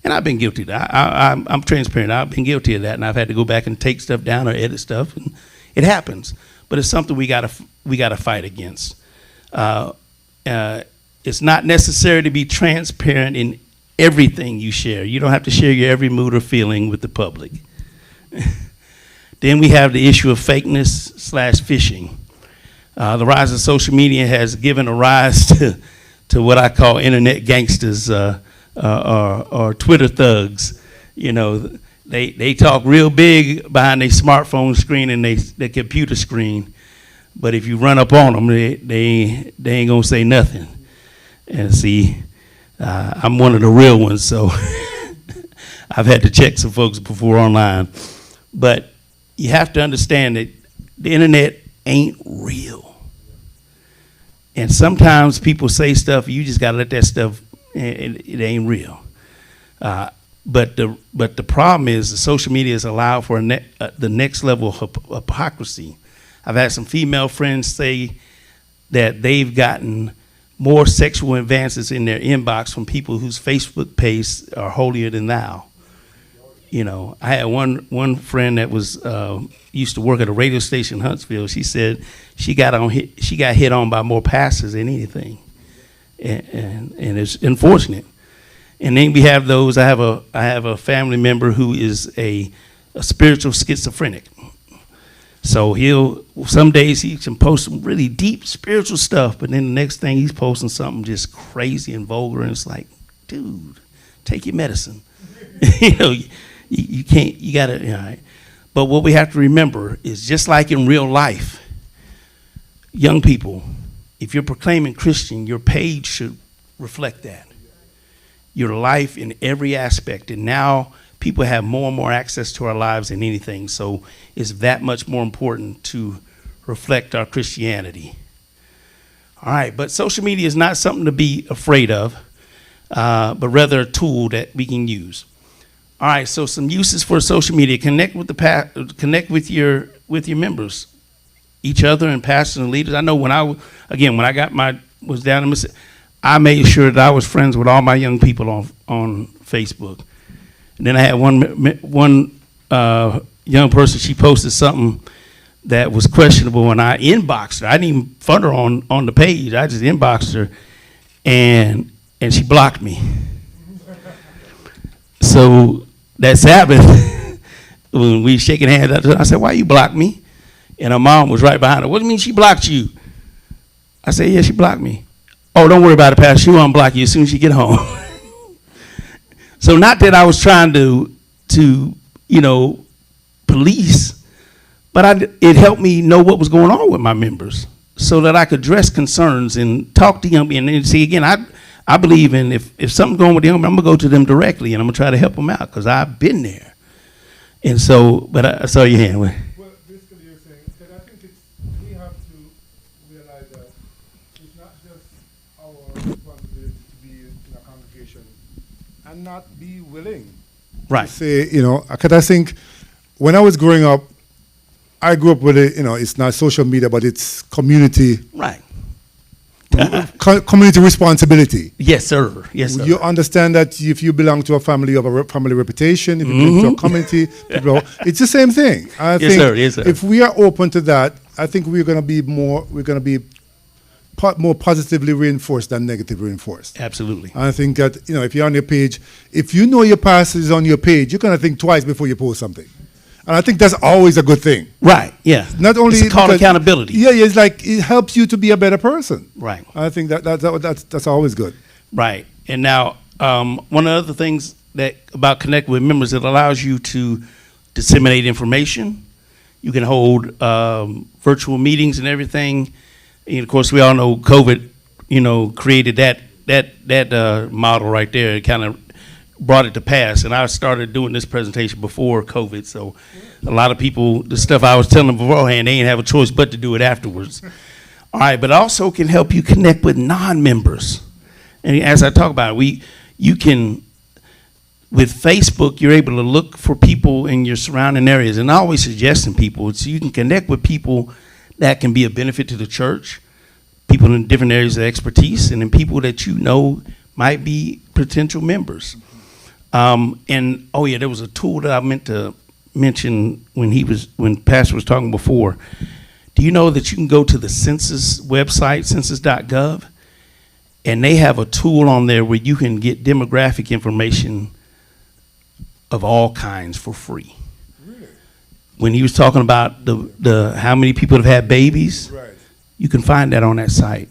And I've been guilty of that. I'm transparent. I've been guilty of that, and I've had to go back and take stuff down or edit stuff, and it happens. But it's something we gotta fight against. It's not necessary to be transparent in everything you share. You don't have to share your every mood or feeling with the public. Then we have the issue of fakeness / phishing. The rise of social media has given a rise to what I call internet gangsters or Twitter thugs. You know, they talk real big behind their smartphone screen and their computer screen, but if you run up on them, they ain't gonna say nothing. And see, I'm one of the real ones, so I've had to check some folks before online. But you have to understand that the internet ain't real. And sometimes people say stuff, you just gotta let that stuff, it ain't real. But the problem is the social media has allowed for the next level of hypocrisy. I've had some female friends say that they've gotten more sexual advances in their inbox from people whose Facebook page are holier than thou. You know, I had one friend that was used to work at a radio station in Huntsville. She said she got hit on by more pastors than anything, and it's unfortunate. And then we have those. I have a family member who is a spiritual schizophrenic. So some days he can post some really deep spiritual stuff, but then the next thing he's posting something just crazy and vulgar, and it's like, dude, take your medicine. You know, you can't, you gotta, you know. But what we have to remember is, just like in real life, young people, if you're proclaiming Christian, your page should reflect that. Your life in every aspect. And now people have more and more access to our lives than anything. So it's that much more important to reflect our Christianity. All right, but social media is not something to be afraid of, but rather a tool that we can use. All right, so some uses for social media: connect with your members, each other, and pastors and leaders. I know when I was down in Mississippi, I made sure that I was friends with all my young people on Facebook. And then I had one young person. She posted something that was questionable, and I inboxed her. I didn't even fund her on the page. I just inboxed her, and she blocked me. So that Sabbath, when we shaking hands, I said, "Why you blocked me?" And her mom was right behind her. "What do you mean she blocked you?" I said, "Yeah, she blocked me." "Oh, don't worry about it, Pastor. She'll unblock you as soon as you get home." So not that I was trying to police, but it helped me know what was going on with my members, so that I could address concerns and talk to young people. And see, again, I believe in, if something's going with the young people, I'm going to go to them directly, and I'm going to try to help them out, because I've been there. And so, but I saw your hand. Well, basically you're saying that I think we have to realize that it's not just our responsibility to be in a congregation and not be willing Right. to say, because I think when I was growing up, I grew up with it, it's not social media, but it's community. Right. Community responsibility. Yes, sir. Yes, sir. You understand that if you belong to a family, you have a family reputation. If you belong to a community, it's the same thing. I Yes, think sir. Yes, sir. if we are open to that, I think we're going to be more positively reinforced than negatively reinforced. Absolutely. I think that, if you're on your page, if you know your pastor is on your page, you're going to think twice before you post something. And I think that's always a good thing. Right, yeah. Not only it's called because- accountability. Yeah, it's like it helps you to be a better person. Right. I think that's always good. Right. And now, one of the other things that about connecting with members, it allows you to disseminate information. You can hold virtual meetings and everything. And of course, we all know COVID, created that model right there. It kind of brought it to pass. And I started doing this presentation before COVID, so a lot of people, the stuff I was telling them beforehand, they ain't have a choice but to do it afterwards. All right, but also can help you connect with non-members. And as I talk about it, you can, with Facebook, you're able to look for people in your surrounding areas. And I always suggesting people, so you can connect with people that can be a benefit to the church, people in different areas of expertise, and then people that you know might be potential members. There was a tool that I meant to mention when Pastor was talking before. Do you know that you can go to the census website, census.gov, and they have a tool on there where you can get demographic information of all kinds for free. Really? When he was talking about the how many people have had babies, right, you can find that on that site.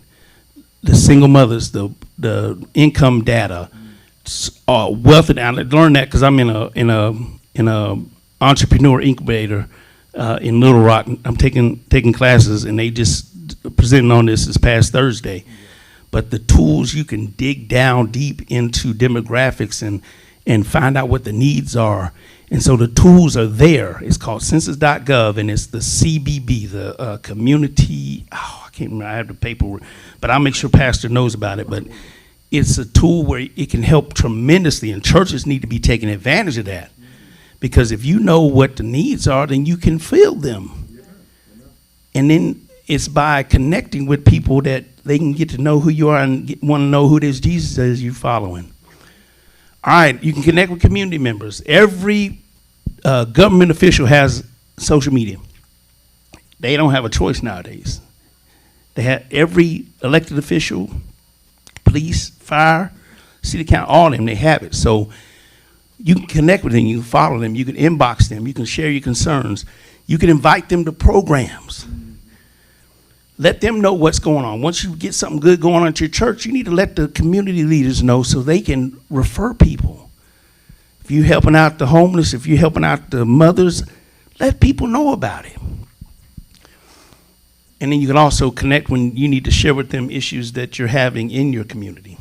The single mothers, the income data, wealth and I learned that because I'm in a entrepreneur incubator in Little Rock. I'm taking classes, and they just presented on this past Thursday. But the tools, you can dig down deep into demographics and find out what the needs are. And so the tools are there. It's called census.gov, and it's the CBB, the community. I can't remember. I have the paperwork, but I'll make sure Pastor knows about it. But it's a tool where it can help tremendously, and churches need to be taking advantage of that. Because if you know what the needs are, then you can fill them. And then it's by connecting with people that they can get to know who you are and want to know who this Jesus is you're following. All right, you can connect with community members. Every government official has social media. They don't have a choice nowadays. They have every elected official, police, fire, city council, all of them, they have it. So you can connect with them, you can follow them, you can inbox them, you can share your concerns. You can invite them to programs. Let them know what's going on. Once you get something good going on at your church, you need to let the community leaders know so they can refer people. If you're helping out the homeless, if you're helping out the mothers, let people know about it. And then you can also connect when you need to share with them issues that you're having in your community.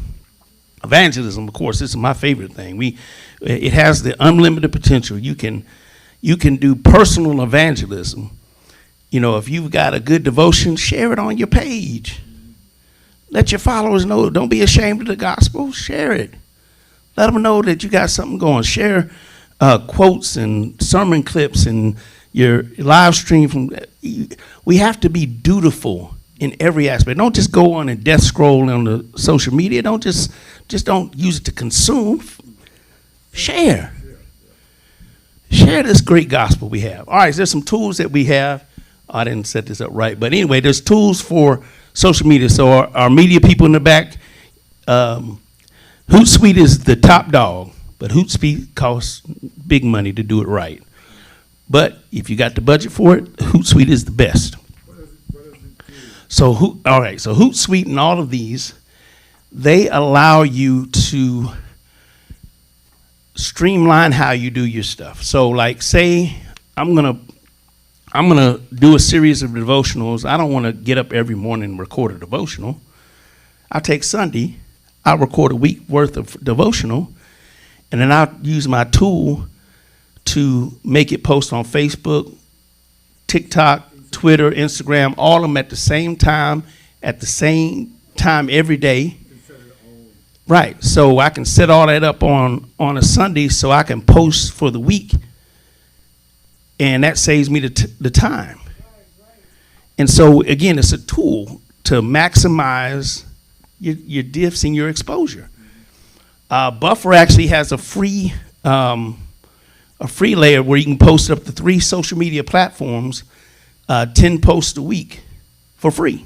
Evangelism, of course, this is my favorite thing. It has the unlimited potential. You can do personal evangelism. You know, if you've got a good devotion, share it on your page. Let your followers know. Don't be ashamed of the gospel. Share it. Let them know that you got something going. Share quotes and sermon clips and your live stream. We have to be dutiful in every aspect. Don't just go on and death scroll on the social media. Don't just don't use it to consume. Share. Share this great gospel we have. All right, there's some tools that we have. I didn't set this up right, but anyway, there's tools for social media. So our media people in the back, Hootsuite is the top dog, but Hootsuite costs big money to do it right. But if you got the budget for it, Hootsuite is the best. So Hootsuite and all of these, they allow you to streamline how you do your stuff. So like say I'm gonna do a series of devotionals. I don't want to get up every morning and record a devotional. I'll take Sunday, I'll record a week worth of devotional, and then I'll use my tool to make it post on Facebook, TikTok, Twitter, Instagram, all of them at the same time, at the same time every day. Right. So I can set all that up on a Sunday so I can post for the week. And that saves me the time. And so, again, it's a tool to maximize your diffs and your exposure. Buffer actually has a free layer where you can post up to 3 social media platforms, 10 posts a week for free.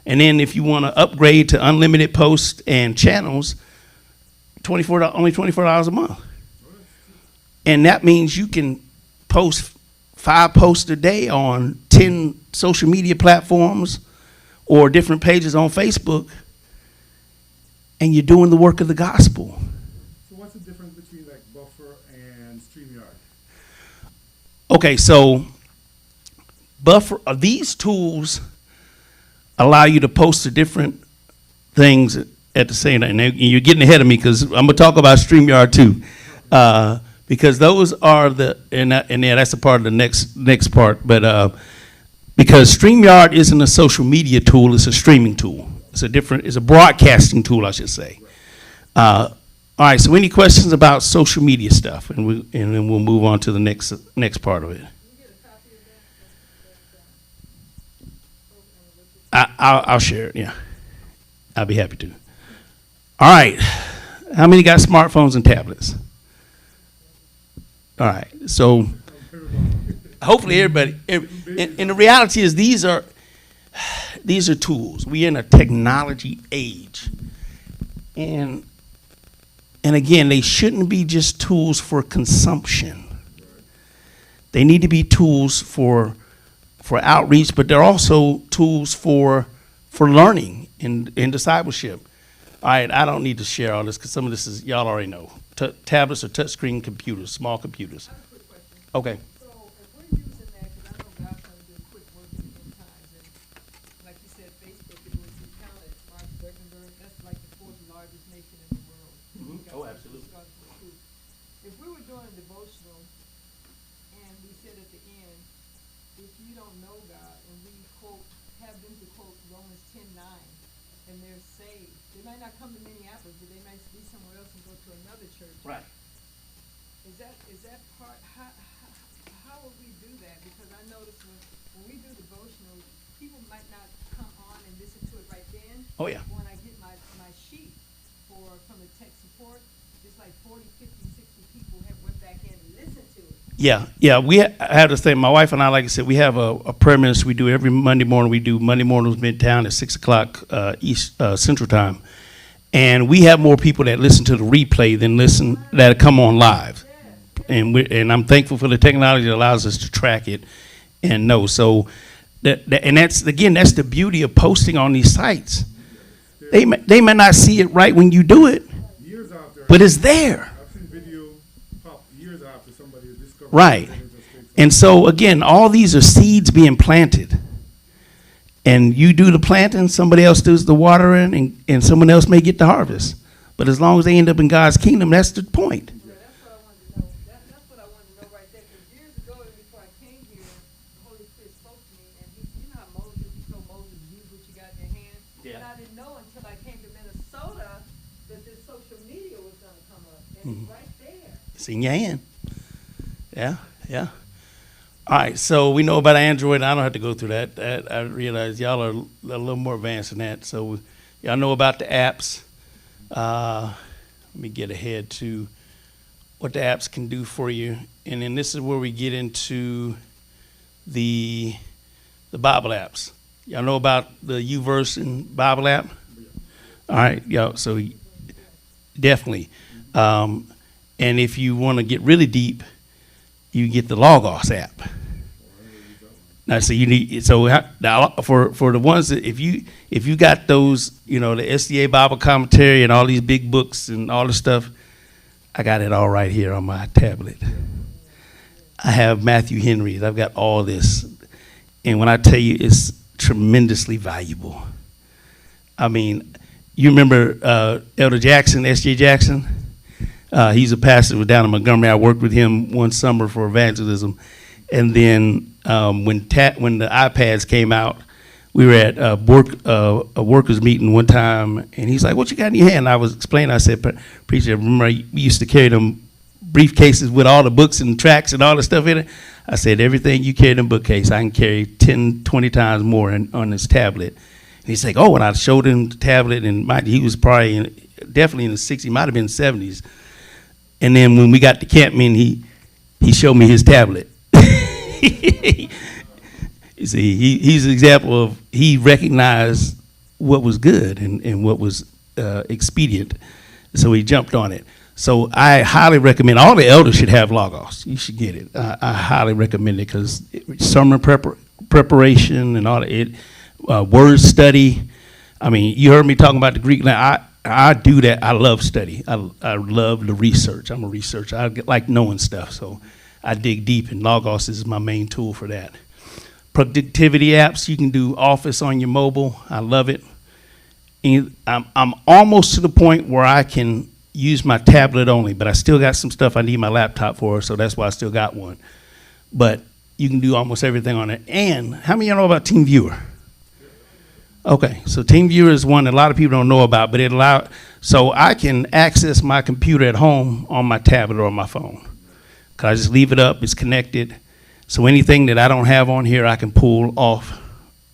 And then if you want to upgrade to unlimited posts and channels, only $24 a month. And that means you can post 5 posts a day on 10 social media platforms or different pages on Facebook, and you're doing the work of the gospel. So what's the difference between like Buffer and StreamYard? Okay, so Buffer, these tools allow you to post to different things at the same time. And you're getting ahead of me because I'm going to talk about StreamYard too. Because those are that's a part of the next part. But because StreamYard isn't a social media tool, it's a streaming tool. It's a broadcasting tool, I should say. All right, so any questions about social media stuff? And then we'll move on to the next part of it. I'll share it, yeah. I'll be happy to. All right. How many got smartphones and tablets? All right. So hopefully everybody, and the reality is these are tools. We're in a technology age. And again, they shouldn't be just tools for consumption. They need to be tools for outreach, but they're also tools for learning and discipleship. All right, I don't need to share all this because some of this is y'all already know. Tablets or touchscreen computers, small computers. Okay. So if we're using that, because I know God's trying to do a quick work in the end times, and like you said, Facebook, it was counted. Mark Zuckerberg, that's like the 4th largest nation in the world. Oh, absolutely. If we were doing a devotional, and we said at the end, if you don't know God, and we have them to quote Romans 10:9, and they're saved. They might not come to Minneapolis, but they might be somewhere else and go to another church. Right. Is that part? How would we do that? Because I notice when we do devotionals, people might not come on and listen to it right then. Oh yeah. When I get my sheet from the tech support, it's like 40, 50, 60 people have went back in and listened to it. Yeah. We have this thing. My wife and I, like I said, we have a prayer ministry we do every Monday morning. We do Monday mornings Midtown at 6:00 East Central Time, and we have more people that listen to the replay than that come on live. And I'm thankful for the technology that allows us to track it and know. So that's the beauty of posting on these sites. They may not see it right when you do it, but it's there. I've seen video pop years after somebody discovered. Right. And so, again, all these are seeds being planted. And you do the planting, somebody else does the watering, and someone else may get the harvest. But as long as they end up in God's kingdom, that's the point. That's what I wanted to know right there. Because years ago, before I came here, the Holy Spirit spoke to me, and you know how Moses, he told Moses, use what you got in your hand? Yeah. And I didn't know until I came to Minnesota that this social media was going to come up. And it's right there. It's in your hand. Yeah. All right, so we know about Android. I don't have to go through that. I realize y'all are a little more advanced than that. So y'all know about the apps. Let me get ahead to what the apps can do for you. And then this is where we get into the Bible apps. Y'all know about the YouVersion Bible app? All right, y'all, so definitely. And if you want to get really deep, you get the Logos app. Now, so you need for the ones that if you got those, the SDA Bible commentary and all these big books and all this stuff, I got it all right here on my tablet. I have Matthew Henry's. I've got all this, and when I tell you, it's tremendously valuable. I mean, you remember Elder Jackson, S.J. Jackson? He's a pastor down in Montgomery. I worked with him one summer for evangelism. And then when the iPads came out, we were at a workers meeting one time, and he's like, "What you got in your hand?" I was explaining. I said, "Preacher, remember we used to carry them briefcases with all the books and tracts and all the stuff in it?" I said, "Everything you carry in the bookcase, I can carry 10, 20 times more on this tablet." And he's like, "Oh," and I showed him the tablet, and he was probably definitely in the 60s, might have been 70s. And then when we got to Campman, he showed me his tablet. You see, he's an example of, he recognized what was good and what was expedient, so he jumped on it. So I highly recommend, all the elders should have Logos. You should get it. I highly recommend it, because sermon preparation and all that, word study. I mean, you heard me talking about the Greek language. I do that. I love study. I love the research. I'm a researcher. I like knowing stuff, so I dig deep, and Logos is my main tool for that. Productivity apps, you can do Office on your mobile. I love it. And I'm almost to the point where I can use my tablet only, but I still got some stuff I need my laptop for, so that's why I still got one. But you can do almost everything on it. And how many of you know about TeamViewer? Okay, so TeamViewer is one that a lot of people don't know about, but so I can access my computer at home on my tablet or my phone. Cause I just leave it up, it's connected. So anything that I don't have on here, I can pull off.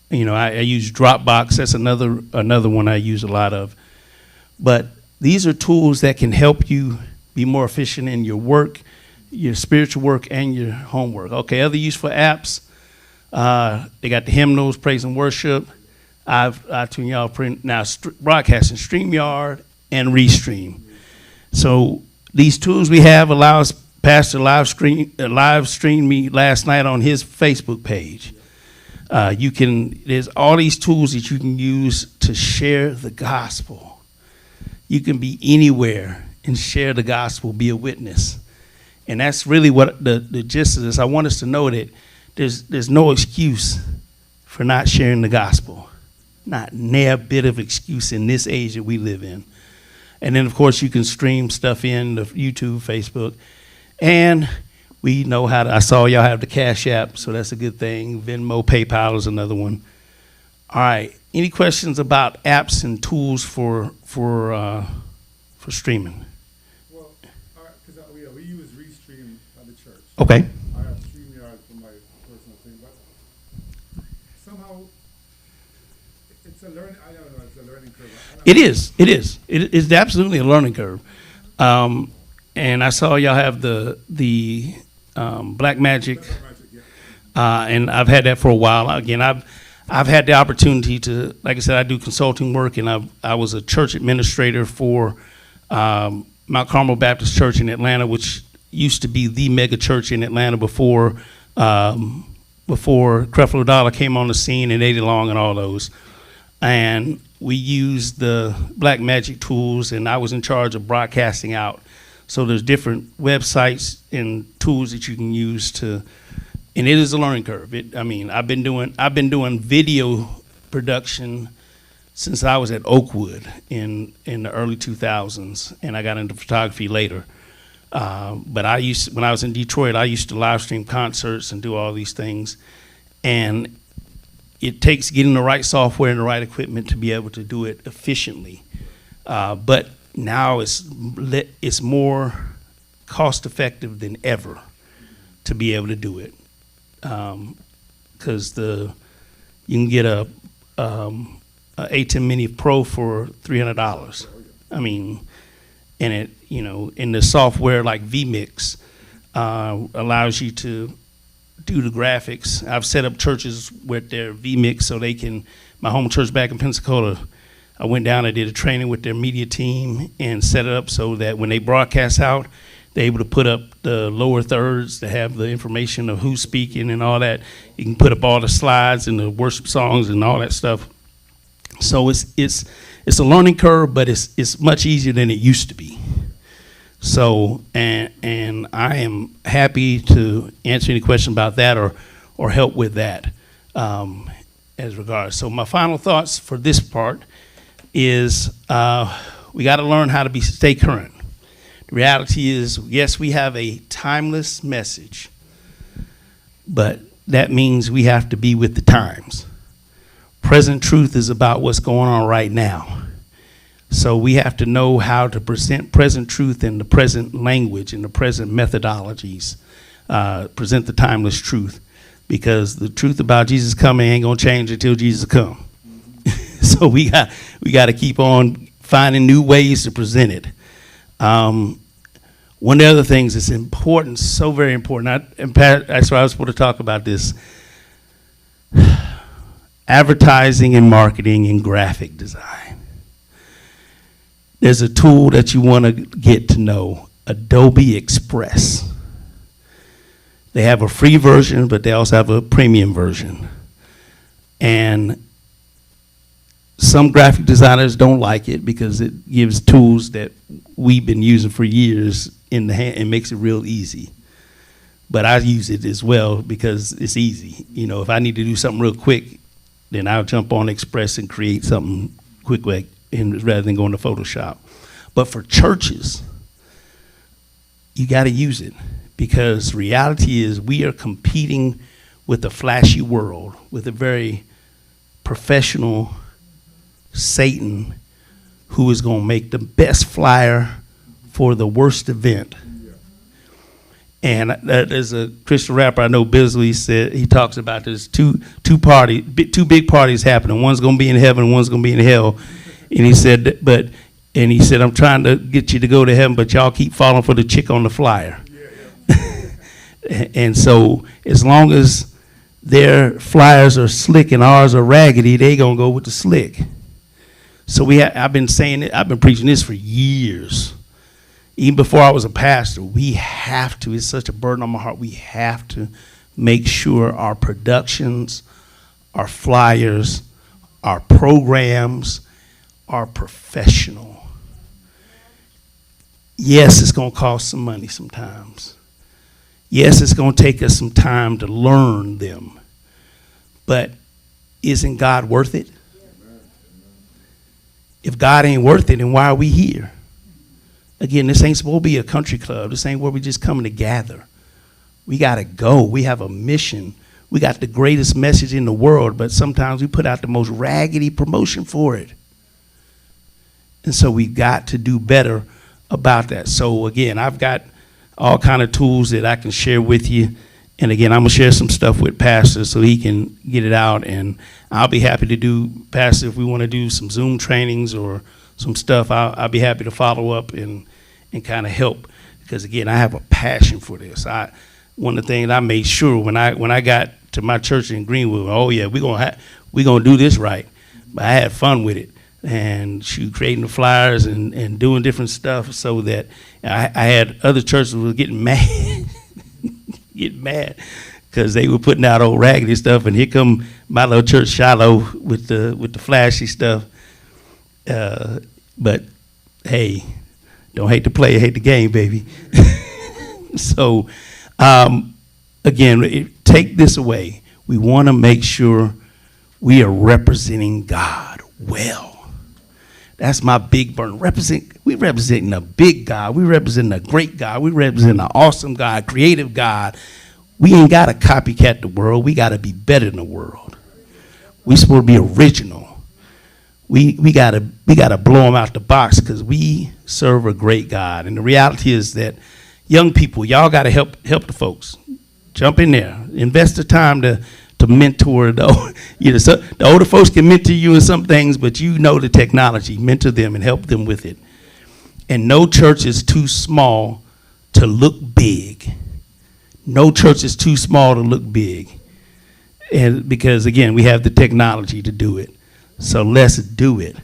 You know, I use Dropbox. That's another one I use a lot of. But these are tools that can help you be more efficient in your work, your spiritual work, and your homework. Okay, other useful apps. They got the hymnals, praise and worship. I tune y'all now broadcasting, StreamYard and Restream. So these tools we have allows Pastor live streamed me last night on his Facebook page. There's all these tools that you can use to share the gospel. You can be anywhere and share the gospel, be a witness. And that's really what the gist of this. I want us to know that there's no excuse for not sharing the gospel. Not near a bit of excuse in this age that we live in. And then, of course, you can stream stuff in the YouTube, Facebook. And we know how to, I saw y'all have the Cash App, so that's a good thing. Venmo, PayPal is another one. All right, any questions about apps and tools for streaming? Well, because we use Restream at the church. Okay. I have StreamYard for my personal thing, but somehow it's a learning. I don't know. It's a learning curve. It is. It is absolutely a learning curve. And I saw y'all have the Black Magic, and I've had that for a while. Again, I've had the opportunity to, like I said, I do consulting work, and I was a church administrator for Mount Carmel Baptist Church in Atlanta, which used to be the mega church in Atlanta before Creflo Dollar came on the scene and Eddie Long and all those. And we used the Black Magic tools, and I was in charge of broadcasting out. So there's different websites and tools that you can use to, and it is a learning curve. I've been doing video production since I was at Oakwood in the early 2000s, and I got into photography later. But when I was in Detroit, I used to live stream concerts and do all these things, and it takes getting the right software and the right equipment to be able to do it efficiently. But now it's more cost effective than ever to be able to do it, because you can get a A10 Mini Pro for $300. I mean, and it, in the software like vMix allows you to do the graphics. I've set up churches with their vMix so they can. My home church back in Pensacola, I went down and did a training with their media team and set it up so that when they broadcast out, they're able to put up the lower thirds to have the information of who's speaking and all that. You can put up all the slides and the worship songs and all that stuff. So it's a learning curve, but it's much easier than it used to be. So and I am happy to answer any question about that or help with that as regards. So my final thoughts for this part is we got to learn how to stay current. The reality is, yes, we have a timeless message, but that means we have to be with the times. Present truth is about what's going on right now. So we have to know how to present present truth in the present language, in the present methodologies, present the timeless truth, because the truth about Jesus coming ain't gonna change until Jesus come. So we got to keep on finding new ways to present it. One of the other things that's important, so very important, and Pat, that's why I was supposed to talk about this, advertising and marketing and graphic design. There's a tool that you want to get to know, Adobe Express. They have a free version, but they also have a premium version. And some graphic designers don't like it because it gives tools that we've been using for years in the hand and makes it real easy. But I use it as well because it's easy. You know, if I need to do something real quick, then I'll jump on Express and create something quick rather than going to Photoshop. But for churches, you got to use it, because reality is we are competing with a flashy world, with a very professional Satan who is going to make the best flyer for the worst event. And there's a Christian rapper I know, Bisley, said, he talks about there's two big parties happening. One's going to be in heaven, and one's going to be in hell. And he said, I'm trying to get you to go to heaven, but y'all keep falling for the chick on the flyer. And so as long as their flyers are slick and ours are raggedy, they gonna go with the slick. So I've been saying it, I've been preaching this for years. Even before I was a pastor, we have to, it's such a burden on my heart, we have to make sure our productions, our flyers, our programs are professional. Yes, it's gonna cost some money sometimes. Yes, it's going to take us some time to learn them, but isn't God worth it? If God ain't worth it, then why are we here? Again, this ain't supposed to be a country club. This ain't where we just coming to gather. We got to go. We have a mission. We got the greatest message in the world, but sometimes we put out the most raggedy promotion for it. And so we got to do better about that. So again, I've got all kind of tools that I can share with you. And again, I'm gonna share some stuff with Pastor so he can get it out, and I'll be happy to do, Pastor, if we wanna do some Zoom trainings or some stuff, I'll be happy to follow up and kind of help, because again, I have a passion for this. One of the things I made sure when I got to my church in Greenwood, oh yeah, we're gonna do this right. But I had fun with it, and creating the flyers and doing different stuff, so that I had other churches were getting mad, because they were putting out old raggedy stuff, and here come my little church Shiloh with the flashy stuff. But hey, don't hate the player, hate the game, baby. So again, take this away. We want to make sure we are representing God well. That's my big burden. We representing a big God. We representing a great God. We representing an awesome God, creative God. We ain't got to copycat the world. We got to be better than the world. We supposed to be original. We got to blow them out the box, because we serve a great God. And the reality is that young people, y'all got to help the folks. Jump in there. Invest the time to mentor the older folks can mentor you in some things, but you know the technology. Mentor them and help them with it. And no church is too small to look big. No church is too small to look big. And because again, we have the technology to do it. So let's do it.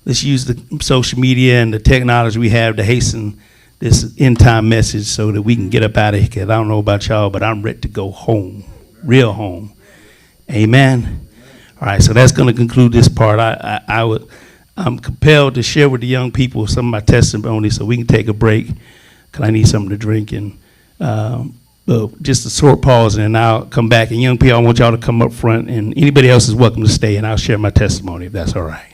Let's use the social media and the technology we have to hasten this end time message so that we can get up out of here. 'Cause I don't know about y'all, but I'm ready to go home, real home. Amen. All right, so that's going to conclude this part. I'm compelled to share with the young people some of my testimony, so we can take a break, because I need something to drink. And just a short pause, and I'll come back. And young people, I want y'all to come up front, and anybody else is welcome to stay, and I'll share my testimony if that's all right.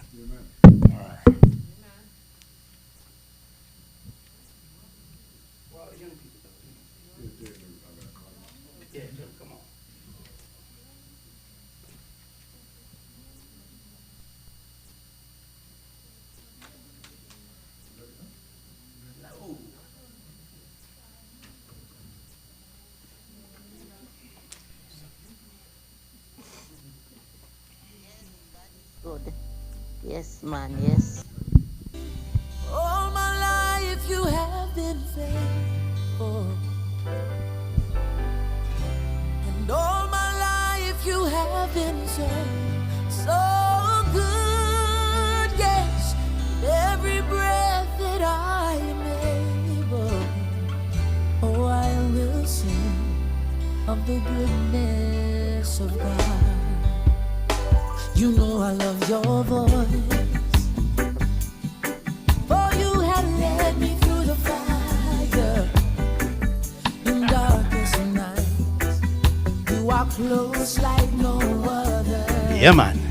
Yes, man, yes. All my life you have been faithful. And all my life you have been so, so good. Yes, every breath that I am able, oh, I will sing of the goodness of God. You know I love your voice. For you have led me through the fire in darkest nights. You are close like no other. Yeah, man.